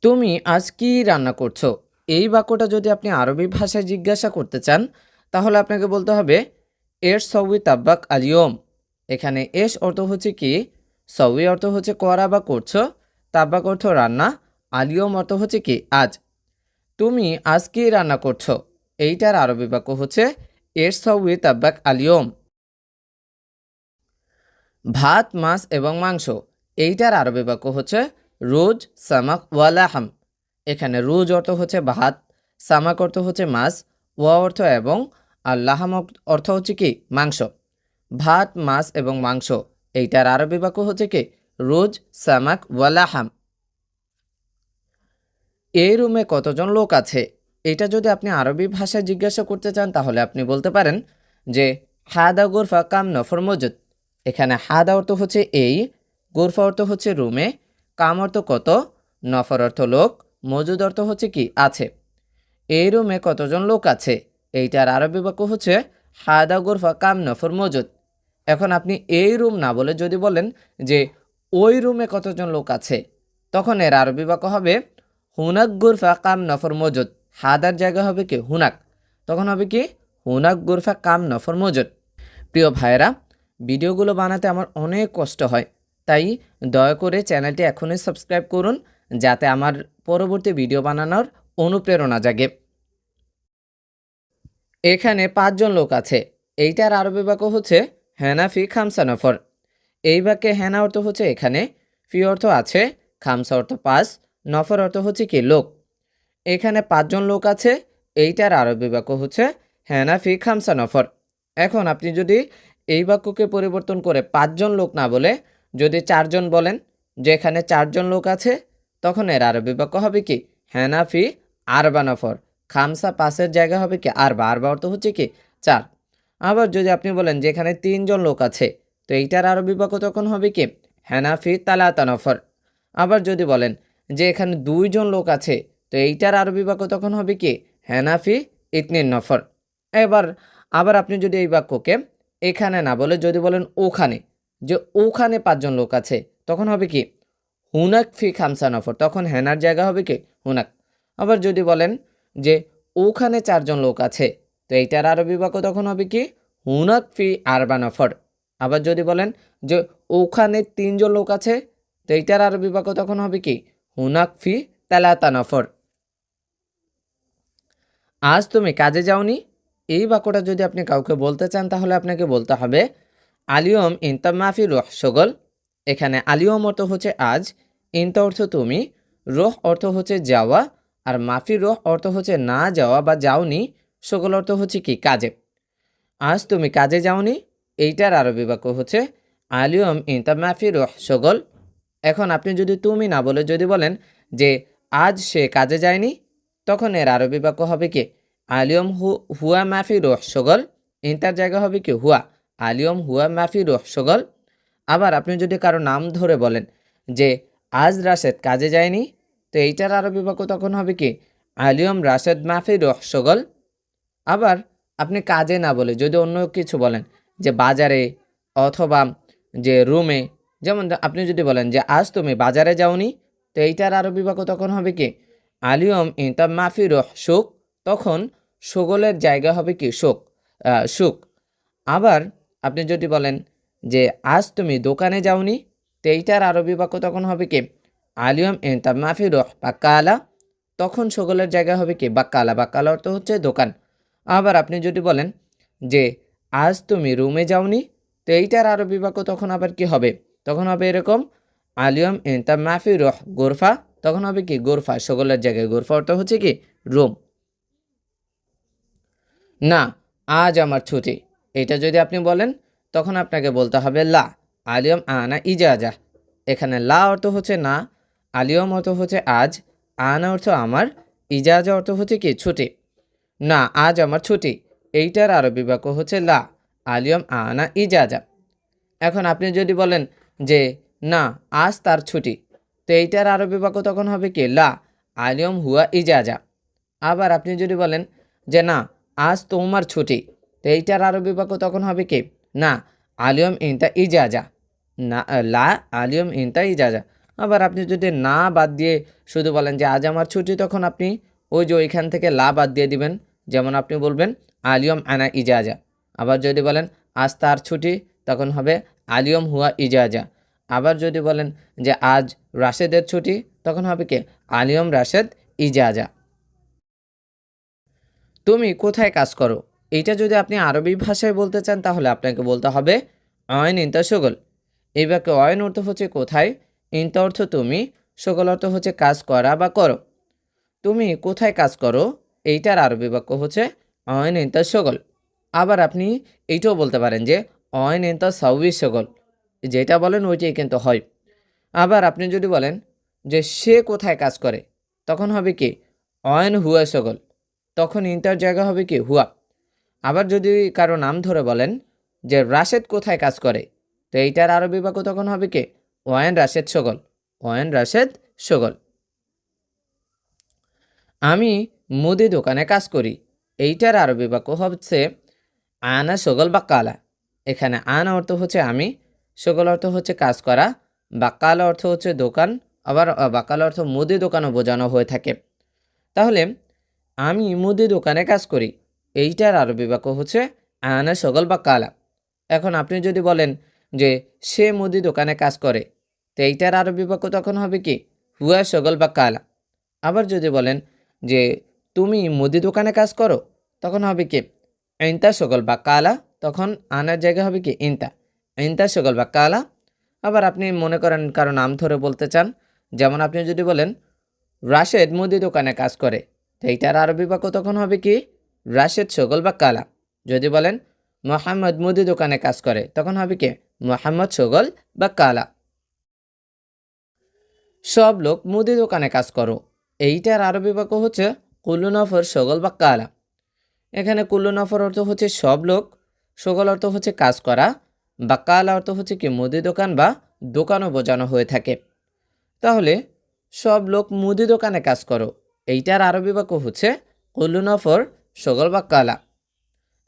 তুমি আজ কি রান্না করছো, এই বাক্যটা যদি আপনি আরবি ভাষায় জিজ্ঞাসা করতে চান, তাহলে আপনাকে বলতে হবে এর সউই তাব্বাক আলিয়ম। এখানে এস অর্থ হচ্ছে কি, সউই অর্থ হচ্ছে করা বা করছো, তাব্বাক অর্থ রান্না, আলিয়ম অর্থ হচ্ছে কি আজ। তুমি আজ কি রান্না করছো, এইটার আরবি বাক্য হচ্ছে এর সউই তাব্বাক আলিয়ম। ভাত মাছ এবং মাংস, এইটার আরবি বাক্য হচ্ছে রোজ সামাক ওয়ালাহাম। এখানে রোজ অর্থ হচ্ছে ভাত, সামাক অর্থ হচ্ছে মাছ, ওয়া অর্থ এবং, আর লাহাম অর্থ হচ্ছে কি মাংস। ভাত মাছ এবং মাংস, এইটার আরবি বাক্য হচ্ছে কি রোজ সামাক ওয়ালাহাম। এই রুমে কতজন লোক আছে, এটা যদি আপনি আরবি ভাষায় জিজ্ঞাসা করতে চান, তাহলে আপনি বলতে পারেন যে হাদা গোরফা কাম নফর মজুদ। এখানে হাদা অর্থ হচ্ছে এই, গোরফা অর্থ হচ্ছে রুমে, কাম অর্থ কত, নফর অর্থ লোক, মজুদ অর্থ হচ্ছে কি আছে। এই রুমে কতজন লোক আছে, এইটার আরবি বাক্য হচ্ছে হাদা গোরফা কাম নফর মজুদ। এখন আপনি এই রুম না বলে যদি বলেন যে ওই রুমে কতজন লোক আছে, তখন এর আরবি বাক্য হবে হুনাক গুরফা কাম নফর মজুদ। হাদার জায়গা হবে কি হুনাক, তখন হবে কি হুনাক গুরফা কাম নফর মজুদ। প্রিয় ভাইয়েরা, ভিডিওগুলো বানাতে আমার অনেক কষ্ট হয়, তাই দয়া করে চ্যানেলটি এখনই সাবস্ক্রাইব করুন, যাতে আমার পরবর্তী ভিডিও বানানোর অনুপ্রেরণা জাগে। এখানে 5 জন লোক আছে, এইটার আরবি বাক্য হচ্ছে হেনা ফি খামসা নফর। এই বাক্যে হেনা অর্থ হচ্ছে এখানে, ফি অর্থ আছে, খামসা অর্থ 5, নফর অর্থ হচ্ছে কি লোক। এখানে 5 জন লোক আছে, এইটার আরবি বাক্য হচ্ছে হেনা ফি খামসা নফর। এখন আপনি যদি এই বাক্যকে পরিবর্তন করে 5 জন লোক না বলে যদি 4 জন বলেন, যে এখানে 4 জন লোক আছে, তখন এর আরবি বাক্য হবে কি হেনা ফি আরবা নফর। খামসা 5-এর জায়গা হবে কি আরবা, আরবা অর্থ হচ্ছে কি 4। আবার যদি আপনি বলেন যে এখানে 3 জন লোক আছে, তো এইটার আরবি বাক্য তখন হবে কি হেনা ফি তালাতা নফর। আবার যদি বলেন যে এখানে 2 জন লোক আছে, তো এইটার আরবি বাক্য তখন হবে কি হেনাফি ইতনিন নফর। এবার আবার আপনি যদি এই বাক্যকে এখানে না বলে যদি বলেন ওখানে, যে ওখানে 5 জন লোক আছে, তখন হবে কি হুনাক ফি খামসা নফর, তখন হেনার জায়গা হবে কি হুনাক। আবার যদি বলেন যে ওখানে 4 জন লোক আছে, তো এইটার আরবি বাক্য তখন হবে কি হুনাক ফি আরবা নফর। আবার যদি বলেন যে ওখানে 3 জন লোক আছে, তো এইটার আরবি বাক্য তখন হবে কি হুনাক ফি তালাতা নফর। আজ তুমি কাজে যাওনি, এই বাক্যটা যদি আপনি কাউকে বলতে চান, তাহলে আপনাকে বলতে হবে আলিয়ম ইনতা মাফি রোহ সগল। এখানে আলিয়ম অর্থ হচ্ছে আজ, ইনতা অর্থ তুমি, রোহ অর্থ হচ্ছে যাওয়া, আর মাফি রোহ অর্থ হচ্ছে না যাওয়া বা যাওনি, সগল অর্থ হচ্ছে কি কাজে। আজ তুমি কাজে যাওনি, এইটার আরবি বাক্য হচ্ছে আলিয়ম ইনতা মাফি রোহ সগল। এখন আপনি যদি তুমি না বলে যদি বলেন যে আজ সে কাজে যায়নি, তখন এর আরবি বাক্য হবে কি আলিয়ম হুয়া মাফি রোহ সগল, ইন্টার জায়গা হবে কি হুয়া, আলিয়ম হুয়া মাফি রোহ সগল। আবার আপনি যদি কারো নাম ধরে বলেন যে আজ রাশেদ কাজে যায়নি, তো এইটার আরবি বাক্য তখন হবে কি আলিয়ম রাশেদ মাফি রোহ সগল। আবার আপনি কাজে না বলে যদি অন্য কিছু বলেন যে বাজারে অথবা যে রুমে, যেমন আপনি যদি বলেন যে আজ তুমি বাজারে যাওনি, তো এইটার আরবি বাক্য তখন হবে কি আলিয়ম ইনতা মাফি রহ সুক, তখন সগলের জায়গা হবে কি সুক। আবার আপনি যদি বলেন যে আজ তুমি দোকানে যাওনি, তো এইটার আরবি বাক্য তখন হবে কি আলিয়ম ইনতা মাফি রহ বাক্কালা, তখন সগলের জায়গা হবে কি বাক্কালা, বাক্কালা অর্থ হচ্ছে দোকান। আবার আপনি যদি বলেন যে আজ তুমি রুমে যাওনি, তো এইটার আরবি বাক্য তখন আবার কি হবে, তখন হবে এরকম আলিয়ম ইনতা মাফি রহ গোরফা, তখন হবে কি গোরফা, সগলের জায়গায় গোরফা অর্থ হচ্ছে কি রুম। না, আজ আমার ছুটি, এটা যদি আপনি বলেন তখন আপনাকে বলতে হবে লা আলিয়ম আনা ইজাজা। এখানে লা অর্থ হচ্ছে না, আলিয়ম অর্থ হচ্ছে আজ, আনা অর্থ আমার, ইজাজা অর্থ হচ্ছে কি ছুটি। না, আজ আমার ছুটি, এইটার আরবি বাক্য হচ্ছে লা আলিয়ম আনা ইজাজা। এখন আপনি যদি বলেন যে না, আজ তার ছুটি, তো এইটার আরবি বাক্য তখন হবে কি লা আলিয়ম হুয়া ইজাজা। আবার আপনি যদি বলেন যে না, আজ তোমার ছুটি, তো এইটার আরবি বাক্য তখন হবে কি না আলিয়ম ইনতা ইজাজা, না লা আলিয়ম ইনতা ইজাজা। আবার আপনি যদি না বাদ দিয়ে শুধু বলেন যে আজ আমার ছুটি, তখন আপনি ওই যে ওইখান থেকে লা বাদ দিয়ে দিবেন, যেমন আপনি বলবেন আলিয়ম আনা ইজাজা। আবার যদি বলেন আজ তার ছুটি, তখন হবে আলিয়ম হুয়া ইজাজা। আবার যদি বলেন যে আজ রাশেদের ছুটি, তখন হবে কি আলিয়ম রাশেদ ইজাজা। তুমি কোথায় কাজ করো, এইটা যদি আপনি আরবি ভাষায় বলতে চান তাহলে আপনাকে বলতে হবে অয়ন ইনতা সগল। এই বাক্যে অয়ন অর্থ হচ্ছে কোথায়, ইনতা অর্থ তুমি, সগল অর্থ হচ্ছে কাজ করা বা করো। তুমি কোথায় কাজ করো, এইটার আরবি বাক্য হচ্ছে অয়ন ইনতা সগল। আবার আপনি এইটাও বলতে পারেন যে অয়ন ইনতা সাউই সগল, যেটা বলেন ওইটাই কিন্তু হয়। আবার আপনি যদি বলেন যে সে কোথায় কাজ করে, তখন হবে কি অয়ন হুয়া সগল, তখন ইন্টার জায়গা হবে কি হুয়া। আবার যদি কারো নাম ধরে বলেন যে রাশেদ কোথায় কাজ করে, তো এইটার আরবি বাক্য তখন হবে কি ওয়ান রাশেদ সগল, ওয়ান রাশেদ সগল। আমি মুদি দোকানে কাজ করি, এইটার আরবি বাক্য হচ্ছে আনা সগল বাক্কালা। এখানে আনা অর্থ হচ্ছে আমি, সগল অর্থ হচ্ছে কাজ করা, বাক্কালা অর্থ হচ্ছে দোকান, আবার বাক্কালা অর্থ মুদি দোকানও বোঝানো হয়ে থাকে। তাহলে আমি মুদি দোকানে কাজ করি, এইটার আরবি বাক্য হচ্ছে আনা সগল বাক্কালা। এখন আপনি যদি বলেন যে সে মুদি দোকানে কাজ করে, তো এইটার আরবি বাক্য তখন হবে কি হুয়া সগল বাক্কালা। আবার যদি বলেন যে তুমি মুদি দোকানে কাজ করো, তখন হবে কি ইনতা সগল বাক্কালা, তখন আনার জায়গা হবে কি ইনতা, ইনতা সগল বাক্কালা। আবার আপনি মনে করেন কারো নাম ধরে বলতে চান, যেমন আপনি যদি বলেন রাশেদ মুদি দোকানে কাজ করে, তো এইটার আরবি বাক্য তখন হবে কি রাশেদ সগল বাক্কালা। যদি বলেন মোহাম্মদ মুদি দোকানে কাজ করে, তখন হবে কি মোহাম্মদ সগল বাক্কালা। সব লোক মুদি দোকানে কাজ করো, এইটার আরবি বাক্য হচ্ছে কুল্লু নফর সগল বাক্কালা। এখানে কুল্লু নফর অর্থ হচ্ছে সব লোক, সগল অর্থ হচ্ছে কাজ করা, বাক্কালা অর্থ হচ্ছে কি মুদি দোকান বা দোকানও বোঝানো হয়ে থাকে। তাহলে সব লোক মুদি দোকানে কাজ করো, এইটার আরবি বাক্য হচ্ছে কুল্লু নফর সগল বাক্কালা।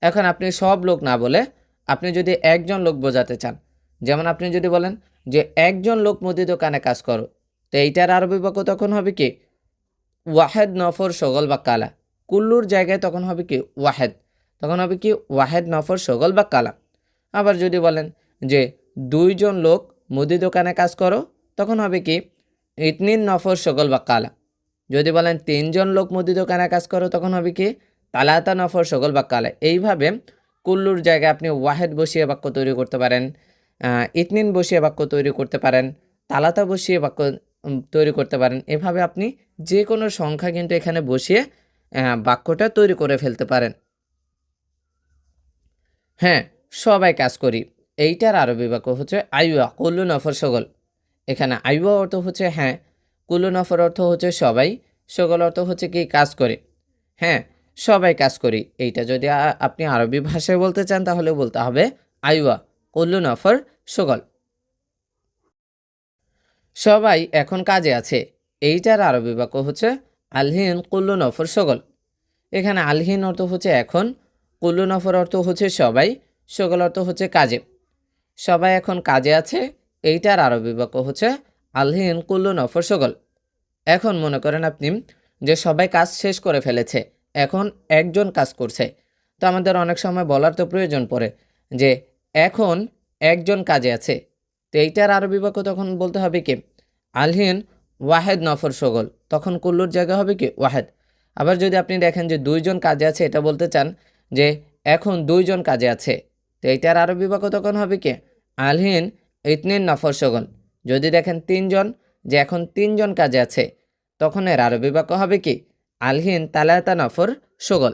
এখন আপনি সব লোক না বলে আপনি যদি একজন লোক বোঝাতে চান, যেমন আপনি যদি বলেন যে একজন লোক মুদি দোকানে কাজ করো, তো এইটার আরবি বাক্য তখন হবে কি ওয়াহেদ নফর সগল বাক্কালা। কুল্লুর জায়গায় তখন হবে কি ওয়াহেদ, তখন হবে কি ওয়াহেদ নফর সগল বাক্কালা। আবার যদি বলেন যে দুইজন লোক মুদি দোকানে কাজ করো, তখন হবে কি ইতনিন নফর সগল বাক্কালা। যদি বলেন তিনজন লোক মুদি দোকানে কাজ করো, তখন হবে কি তালাতা নফর সগল বাক্কালা। এইভাবে কুল্লুর জায়গায় আপনি ওয়াহেদ বসিয়ে বাক্য তৈরি করতে পারেন, ইতনিন বসিয়ে বাক্য তৈরি করতে পারেন, তালাতা বসিয়ে বাক্য তৈরি করতে পারেন। এভাবে আপনি যে কোনো সংখ্যা কিন্তু এখানে বসিয়ে বাক্যটা তৈরি করে ফেলতে পারেন। হ্যাঁ, সবাই কাজ করি, এইটার আরবি বাক্য হচ্ছে আইয়া কুল্লু নফর সগল। এখানে আইওয়া অর্থ হচ্ছে হ্যাঁ, কুল্লু নফর অর্থ হচ্ছে সবাই, সকল অর্থ হচ্ছে কি কাজ করে। হ্যাঁ, সবাই কাজ করি। এইটা যদি আপনি আরবি ভাষায় বলতে চান তাহলে বলতে হবে আইওয়া কুল্লু নফর সকল। সবাই এখন কাজে আছে, এইটার আরবি বাক্য হচ্ছে আলহিন কুল্লু নফর সকল। এখানে আলহিন অর্থ হচ্ছে এখন, কুল্লু নফর অর্থ হচ্ছে সবাই, সকল অর্থ হচ্ছে কাজে। সবাই এখন কাজে আছে, এইটার আরবি বাক্য হচ্ছে আলহিন কুল্লু নফর সকল। এখন মনে করেন আপনি যে সবাই কাজ শেষ করে ফেলেছে, এখন একজন কাজ করছে। তো আমাদের অনেক সময় বলার তো প্রয়োজন পড়ে যে এখন একজন কাজে আছে, তো এইটার আরবি বাক্য তখন বলতে হবে কি আলহিন ওয়াহেদ নফর সকল, তখন কুল্লুর জায়গা হবে কি ওয়াহেদ। আবার যদি আপনি দেখেন যে দুইজন কাজে আছে, এটা বলতে চান যে এখন দুইজন কাজে আছে, তো এইটার আরবি বাক্য তখন হবে কি আলহিন ইতনিন নফর সকল। যদি দেখেন তিনজন, যে এখন তিনজন কাজে আছে, তখন এর আরবি বাক্য হবে কি আলহিন তালাতা নফর সকল।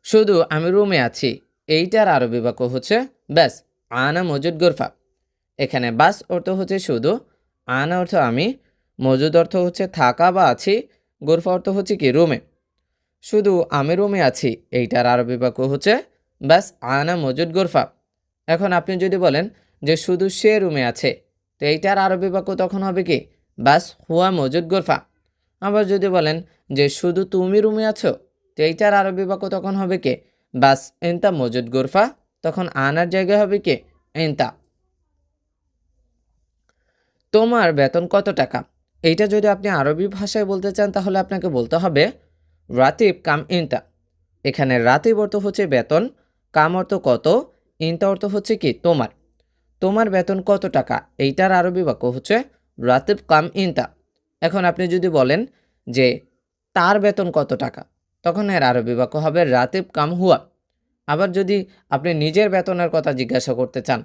শুধু আমি রুমে আছি, এইটার আরবি বাক্য হচ্ছে ব্যাস আনা মজুদ গোরফা। এখানে বাস অর্থ হচ্ছে শুধু, আনা অর্থ আমি, মজুদ অর্থ হচ্ছে থাকা বা আছি, গোরফা অর্থ হচ্ছে কি রুমে। শুধু আমি রুমে আছি, এইটার আরবি বাক্য হচ্ছে ব্যাস আনা মজুদ গোরফা। এখন আপনি যদি বলেন যে শুধু সে রুমে আছে, তো এইটার আরবি বাক্য তখন হবে কি বাস হুয়া মজুদ গোরফা। আবার যদি বলেন যে শুধু তুমি রুমে আছো, তো এইটার আরবি বাক্য তখন হবে কি বাস এন্তা মজুদ গোরফা, তখন আনার জায়গায় হবে কি এন্তা। তোমার বেতন কত টাকা, এইটা যদি আপনি আরবি ভাষায় বলতে চান তাহলে আপনাকে বলতে হবে রাতিব কাম ইনতা। এখানে রাতিব অর্থ হচ্ছে বেতন, কাম অর্থ কত, ইনতা অর্থ হচ্ছে কি তোমার। তোমার বেতন কত টাকা, এইটার আরবি বাক্য হচ্ছে রাতিব কাম ইনতা। এখন আপনি যদি বলেন যে তার বেতন কত টাকা, তখন এর আরবি বাক্য হবে রাতিব কাম হুয়া। আবার যদি আপনি নিজের বেতনের কথা জিজ্ঞাসা করতে চান,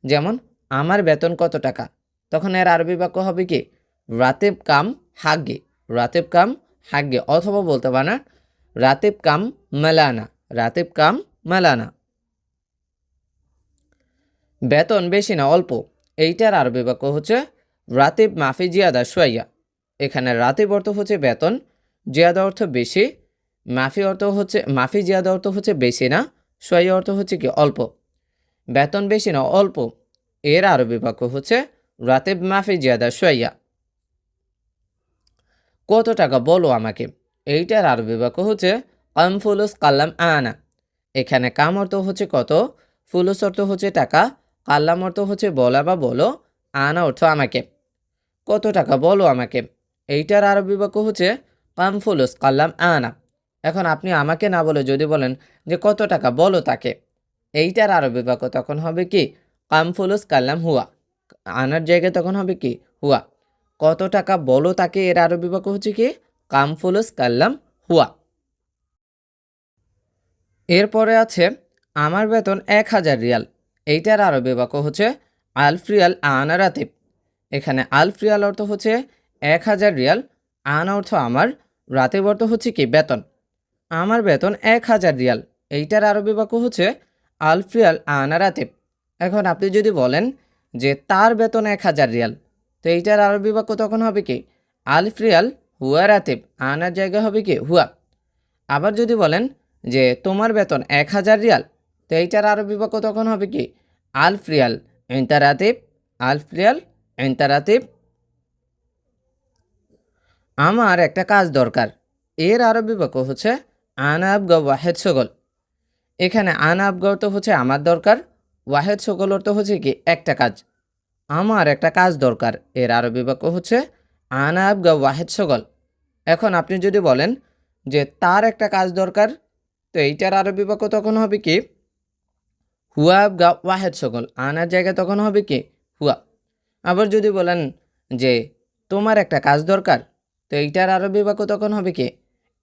যেমন আমার বেতন কত টাকা, তখন এর আরবি বাক্য হবে কি রাতিব কাম হাগ্গে, রাতিব কাম হাগ্গে, অথবা বলতে পারেন রাতিব কাম মালানা, রাতিব কাম মালানা। বেতন বেশি না অল্প, এইটার আরবি বাক্য হচ্ছে রাতিব মাফি জিয়াদা সোয়াইয়া। এখানে রাতিব অর্থ হচ্ছে বেতন, জিয়াদা অর্থ বেশি, মাফি জিয়াদা অর্থ হচ্ছে বেশি না, সোয়াইয়া অর্থ হচ্ছে কি অল্প। বেতন বেশি না অল্প, এর আরবি বাক্য হচ্ছে রাতিব মাফি জিয়াদা সোয়াইয়া। কত টাকা বলো আমাকে, এইটার আরবি বাক্য হচ্ছে কাম ফুলুস কাল্লাম আনা। এখানে কাম অর্থ হচ্ছে কত, ফুলুস অর্থ হচ্ছে টাকা, কাল্লাম অর্থ হচ্ছে বলা বা বলো, আনা অর্থ আমাকে। কত টাকা বলো আমাকে, এইটার আরবি বাক্য হচ্ছে কাম ফুলুস কাল্লাম আনা। এখন আপনি আমাকে না বলে যদি বলেন যে কত টাকা বলো তাকে, এইটার আরবি বাক্য তখন হবে কি কাম ফুলুস কাল্লাম হুয়া। আনার জায়গায় তখন হবে কি হুয়া। কত টাকা বলো তাকে, এর আরবি বাক্য হচ্ছে কি কাম ফুলুস কাল্লাম হুয়া। এরপরে আছে আমার বেতন 1000 রিয়াল, এইটার আরবি বাক্য হচ্ছে আলফ রিয়াল আনা রাতিব। এখানে আলফ রিয়াল অর্থ হচ্ছে 1000 রিয়াল, আনা অর্থ আমার, রাতিব অর্থ হচ্ছে কি বেতন। আমার বেতন 1000 রিয়াল, এইটার আরবি বাক্য হচ্ছে আলফ রিয়াল আনা রাতিব। এখন আপনি যদি বলেন যে তার বেতন 1000 রিয়াল, তো এইটার আরবি বাক্য তখন হবে কি আলফ রিয়াল হুয়া রাতিব, আনার জায়গা হবে কি হুয়া। আবার যদি বলেন যে তোমার বেতন 1000 রিয়াল, তো এইটার আরবি বাক্য তখন হবে কি আলফ রিয়াল ইনতা রাতিব, আলফ রিয়াল ইনতা রাতিব। আমার একটা কাজ দরকার, এর আরবি বাক্য হচ্ছে আনা আবগা ওয়াহেদ সকল। এখানে আনা আবগা অর্থ হচ্ছে আমার দরকার, ওয়াহেদ সকল অর্থ হচ্ছে কি একটা কাজ। আমার একটা কাজ দরকার, এর আরবি বাক্য হচ্ছে আনা আবগা ওয়াহেদ সকল। এখন আপনি যদি বলেন যে তার একটা কাজ দরকার, তো এইটার আরবি বাক্য তখন হবে কি হুয়া আবগা ওয়াহেদ সকল, আনার জায়গায় তখন হবে কি হুয়া। আবার যদি বলেন যে তোমার একটা কাজ দরকার, তো এইটার আরবি বাক্য তখন হবে কি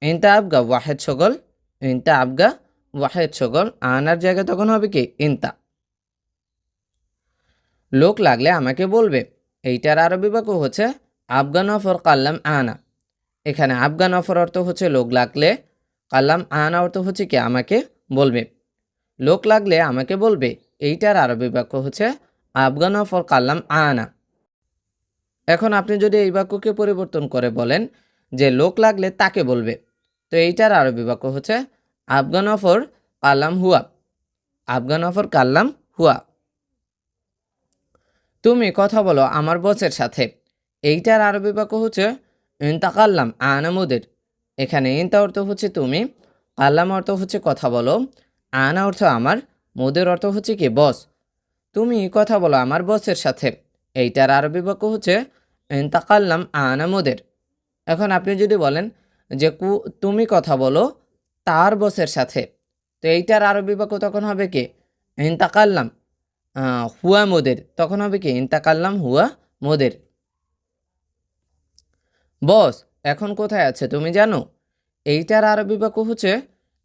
ইনতা আবগা ওয়াহেদ সকল, ইনতা আবগা ওয়াহেদ সকল, আনার জায়গায় তখন হবে কি ইনতা। লোক লাগলে আমাকে বলবে, এইটার আরবি বাক্য হচ্ছে আফগান অফর কাল্লাম আনা। এখানে আফগান অফর অর্থ হচ্ছে লোক লাগলে, কাল্লাম আনা অর্থ হচ্ছে কি আমাকে বলবে। লোক লাগলে আমাকে বলবে, এইটার আরবি বাক্য হচ্ছে আফগানফর কাল্লাম আনা। এখন আপনি যদি এই বাক্যকে পরিবর্তন করে বলেন যে লোক লাগলে তাকে বলবে, তো এইটার আরবি বাক্য হচ্ছে আফগানফর কাল্লাম হুয়া। আফগানফর কাল্লাম হুয়া। তুমি কথা বলো আমার বসের সাথে, এইটার আরবি বাক্য হচ্ছে ইনতাকাল্লাম আনা মুদির। এখানে ইনতা অর্থ হচ্ছে তুমি, কাল্লাম অর্থ হচ্ছে কথা বলো, আনা অর্থ আমার, মুদির অর্থ হচ্ছে কি বস। তুমি কথা বলো আমার বসের সাথে, এইটার আরবি বাক্য হচ্ছে ইনতাকাল্লাম আনা মুদির। এখন আপনি যদি বলেন যে তুমি কথা বলো তার বসের সাথে, তো এইটার আরবি বাক্য তখন হবে কি ইনতাকাল্লাম হুয়া মুদির। তখন হবে কি ইনতাকাল্লাম হুয়া মুদির। বস এখন কোথায় আছে তুমি জানো, এইটার আরবি বাক্য হচ্ছে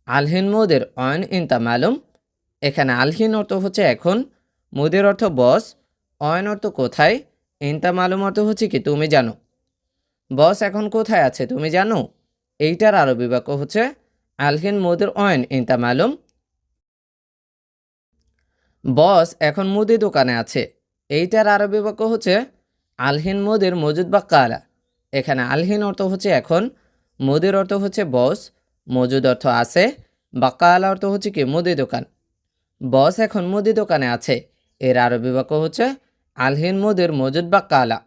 আলহিন মুদির অন ইনতা মালুম। এখানে আলহিন অর্থ হচ্ছে এখন, মুদির অর্থ বস, অয়ন অর্থ কোথায়, ইনতা মালুম অর্থ হচ্ছে কি তুমি জানো। বস এখন কোথায় আছে তুমি জানো, এইটার আরবি বাক্য হচ্ছে আলহিন মুদির অয়ন ইনতা মালুম। বস এখন মুদি দোকানে আছে, এইটার আরবি বাক্য হচ্ছে আলহিন মুদির মজুদ বাক্কালা। এখানে আলহিন অর্থ হচ্ছে এখন, মুদির অর্থ হচ্ছে বস, মজুদ অর্থ আছে, বাক্কালা অর্থ হচ্ছে কি মুদি দোকান। বস এখন মুদি দোকানে আছে, এর আরবি বাক্য হচ্ছে আলহিন মুদির মজুদ বাক্কালা।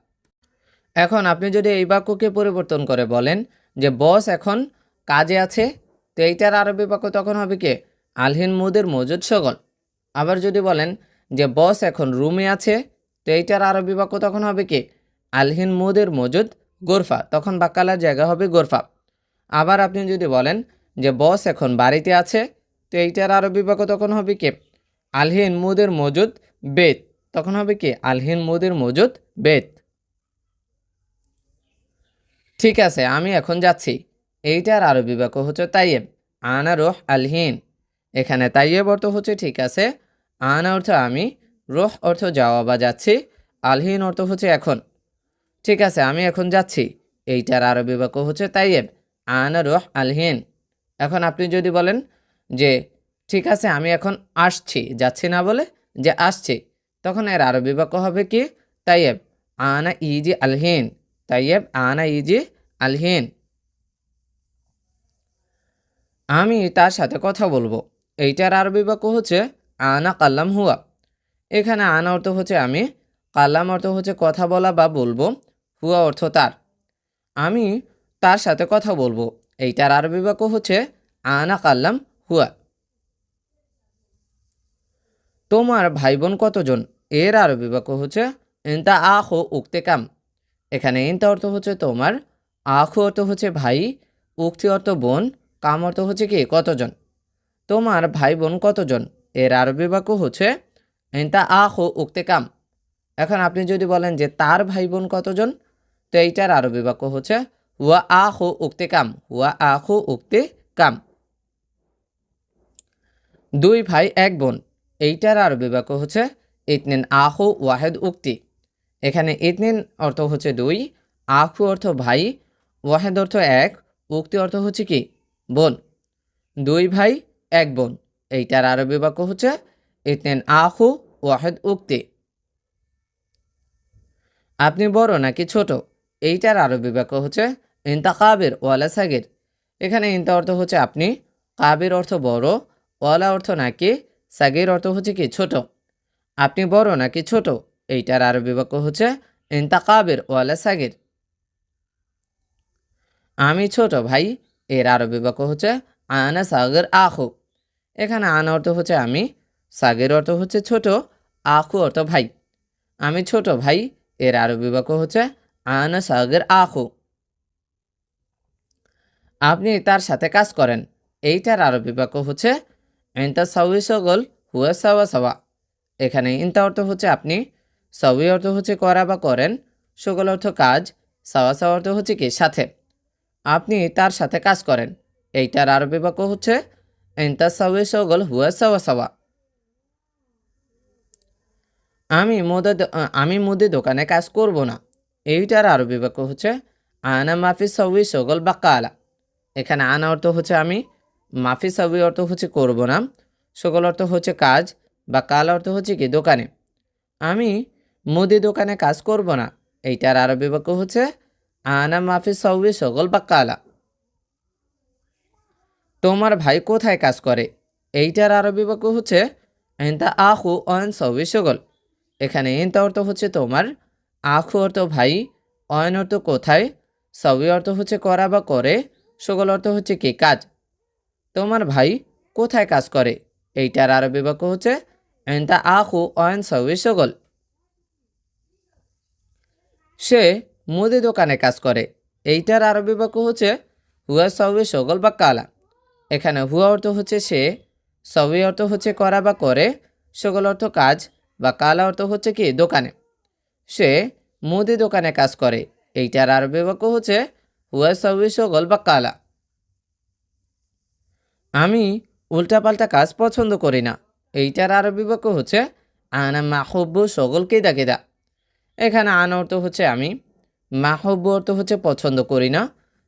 এখন আপনি যদি এই বাক্যকে পরিবর্তন করে বলেন যে বস এখন কাজে আছে, তো এইটার আরবি বাক্য তখন হবে কি আলহিন মুদির মজুদ শগল। আবার যদি বলেন যে বস এখন রুমে আছে, তো এইটার আরবি বাক্য তখন হবে কি আলহিন মুদির মজুদ গোরফা। তখন বাক্কালার জায়গা হবে গোরফা। আবার আপনি যদি বলেন যে বস এখন বাড়িতে আছে, তো এইটার আরবি বাক্য তখন হবে কি আলহিন মুদির মজুদ বেত। তখন হবে কি আলহিন মুদির মজুদ বেত। ঠিক আছে আমি এখন যাচ্ছি, এইটার আরবি বাক্য হচ্ছে তাইয়েব আনা রোহ আলহিন। এখানে তাইয়েব অর্থ হচ্ছে ঠিক আছে, আনা অর্থ আমি, রোহ অর্থ যাওয়া বা যাচ্ছি, আলহিন অর্থ হচ্ছে এখন। ঠিক আছে আমি এখন যাচ্ছি, এইটার আরবি বাক্য হচ্ছে তাইয়েব আনা রোহ আলহিন। এখন আপনি যদি বলেন যে ঠিক আছে আমি এখন আসছি, যাচ্ছি না বলে যে আসছি, তখন এর আরবি বাক্য হবে কি তাইয়েব আনা ইজি আলহিন। তাইয়েব আনা ইজি আলহিন। আমি তার সাথে কথা বলবো, এইটার আরবি বাক্য হচ্ছে আনা কাল্লাম হুয়া। এখানে আনা অর্থ হচ্ছে আমি, কাল্লাম অর্থ হচ্ছে কথা বলা বা বলবো, হুয়া অর্থ তার। আমি তার সাথে কথা বলবো, এইটার আরবি বাক্য হচ্ছে আনা কাল্লাম হুয়া। তোমার ভাই বোন কতজন, এর আরবি বাক্য হচ্ছে ইনতা আখো উক্তে কাম। এখানে ইনতা অর্থ হচ্ছে তোমার, আখো অর্থ হচ্ছে ভাই, উক্তি অর্থ বোন, কাম অর্থ হচ্ছে কি কতজন। তোমার ভাই বোন কতজন, এর আরবি বাক্য হচ্ছে ইনতা আখো উক্তে কাম। এখন আপনি যদি বলেন যে তার ভাই বোন কতজন, তো এইটার আরবি বাক্য হচ্ছে হুয়া আখো উক্তে কাম। হুয়া আখো উক্তে কাম। দুই ভাই এক বোন, এইটার আরবি বাক্য হচ্ছে ইতনিন আখো ওয়াহেদ উক্তি। এখানে ইতনিন অর্থ হচ্ছে দুই, আখু অর্থ ভাই, ওয়াহেদ অর্থ এক, উক্তি অর্থ হচ্ছে কি বোন। দুই ভাই এক বোন, এইটার আরবি বাক্য হচ্ছে ইতনিন আখু ওয়াহেদ উক্তি। আপনি বড় নাকি ছোট, এইটার আরবি বাক্য হচ্ছে ইনতা কাবির ওয়ালা সাগির। এখানে ইনতা অর্থ হচ্ছে আপনি, কাবির অর্থ বড়, ওয়ালা অর্থ নাকি, সাগির অর্থ হচ্ছে কি ছোট। আপনি বড় নাকি ছোট, এইটার আরবি বাক্য হচ্ছে ইনতা কাবির ওয়ালা সাগির। আমি ছোট ভাই, এর আরবি বাক্য হচ্ছে আনা সাগর আখু। এখানে আনা অর্থ হচ্ছে আমি, সাগের অর্থ হচ্ছে ছোট, আখু অর্থ ভাই। আমি ছোট ভাই, এর আরবি বাক্য হচ্ছে আনা সাগর আখু। আপনি তার সাথে কাজ করেন, এইটার আরবি বাক্য হচ্ছে ইনতা সাউই সগল হুয়া সাওয়া সাওয়া। এখানে ইনতা অর্থ হচ্ছে আপনি, সাউই অর্থ হচ্ছে করা বা করেন, সগল অর্থ কাজ, সাওয়া সাওয়া অর্থ হচ্ছে কি সাথে। আপনি তার সাথে কাজ করেন, এইটার আরবি বাক্য হচ্ছে ইনতা সাউই সগল হুয়া সাওয়া সাওয়া। আমি মুদি দোকানে কাজ করব না, এইটার আরবি বাক্য হচ্ছে আনা মাফি সাউই সগল বাক্কালা। এখানে আনা অর্থ হচ্ছে আমি, মাফি সাউই অর্থ হচ্ছে করব না, সগল অর্থ হচ্ছে কাজ, বা কাল অর্থ হচ্ছে কি দোকানে। আমি মুদি দোকানে কাজ করব না, এইটার আরবি বাক্য হচ্ছে আনা মাফি সৌবি শগল বাক্কালা। তোমার ভাই কোথায় কাজ করে, এইটার আরবি বাক্য হচ্ছে এন্তা আখু অন সৌবি শগল। এখানে এন্তা অর্থ হচ্ছে তোমার, আখু অর্থ ভাই, অয়ন অর্থ কোথায়, সবই অর্থ হচ্ছে করা বা করে, শগল অর্থ হচ্ছে কি কাজ। তোমার ভাই কোথায় কাজ করে, এইটার আরবি বাক্য হচ্ছে এন্তা আখু অন সৌবি শগল। সে মুদি দোকানে কাজ করে, এইটার আরবি বাক্য হচ্ছে হুয়া সৌবি শগল বা কালা। এখানে হুয়া অর্থ হচ্ছে সে, সবই অর্থ হচ্ছে করা বা করে, শগল অর্থ কাজ, বা কালা অর্থ হচ্ছে কি দোকানে। সে মুদি দোকানে কাজ করে, এইটার আরবি বাক্য হচ্ছে হুয়া সৌবি শগল বা কালা। আমি উল্টাপাল্টা কাজ পছন্দ করি না, এইটার আরবি বাক্য হচ্ছে আনা মাহব্বু শগল কেদা কেদা। এখানে আনা অর্থ হচ্ছে আমি, মাহব্বু অর্থ হচ্ছে পছন্দ করি না,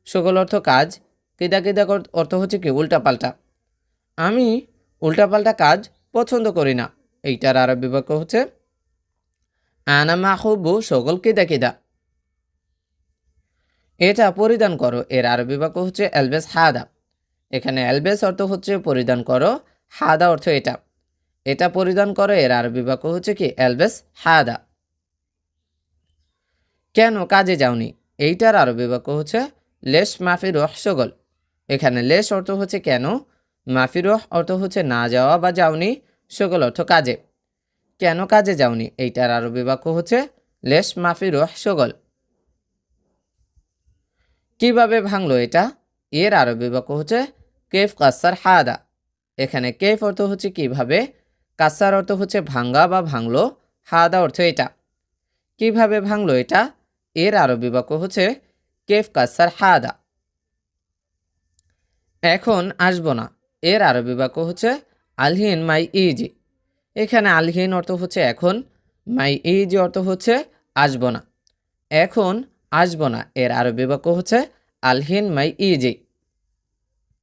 শগল অর্থ কাজ, কেদা কেদা অর্থ হচ্ছে কি উল্টাপাল্টা। আমি উল্টাপাল্টা কাজ পছন্দ করি না, এইটার আরবি বাক্য হচ্ছে আনা মাহব্বু শগল কেদা কেদা। এটা পরিধান করো, এর আরবি বাক্য হচ্ছে এলবেস হাদা। এখানে এলবেস অর্থ হচ্ছে পরিধান করো, হাদা অর্থ এটা। এটা পরিধান করো, এর আরবি বাক্য হচ্ছে কি এলবেস হাদা। কেন কাজে যাওনি, এইটার আরবি বাক্য হচ্ছে লেশ মাফি রহ শগল। এখানে লেশ অর্থ হচ্ছে কেন, মাফি রহ অর্থ হচ্ছে না যাওয়া বা যাওনি, শগল অর্থ কাজে। কেন কাজে যাওনি, এইটার আরবি বাক্য হচ্ছে লেশ মাফি রহ শগল। কিভাবে ভাঙলো এটা, এর আরবি বাক্য হচ্ছে কেফ কাসার হাদা। এখানে কেফ অর্থ হচ্ছে কিভাবে, কাসার অর্থ হচ্ছে ভাঙ্গা বা ভাঙলো, হাদা অর্থ এটা। কিভাবে ভাঙলো এটা, এর আরবি বাক্য হচ্ছে কেফ কাসার হাদা। এখন আসবো না, এর আরবি বাক্য হচ্ছে আলহিন মাই ইজি। এখানে আলহিন অর্থ হচ্ছে এখন, মাই ইজি অর্থ হচ্ছে আসবো না। এখন আসবো না, এর আরবি বাক্য হচ্ছে আলহিন মাই ইজি।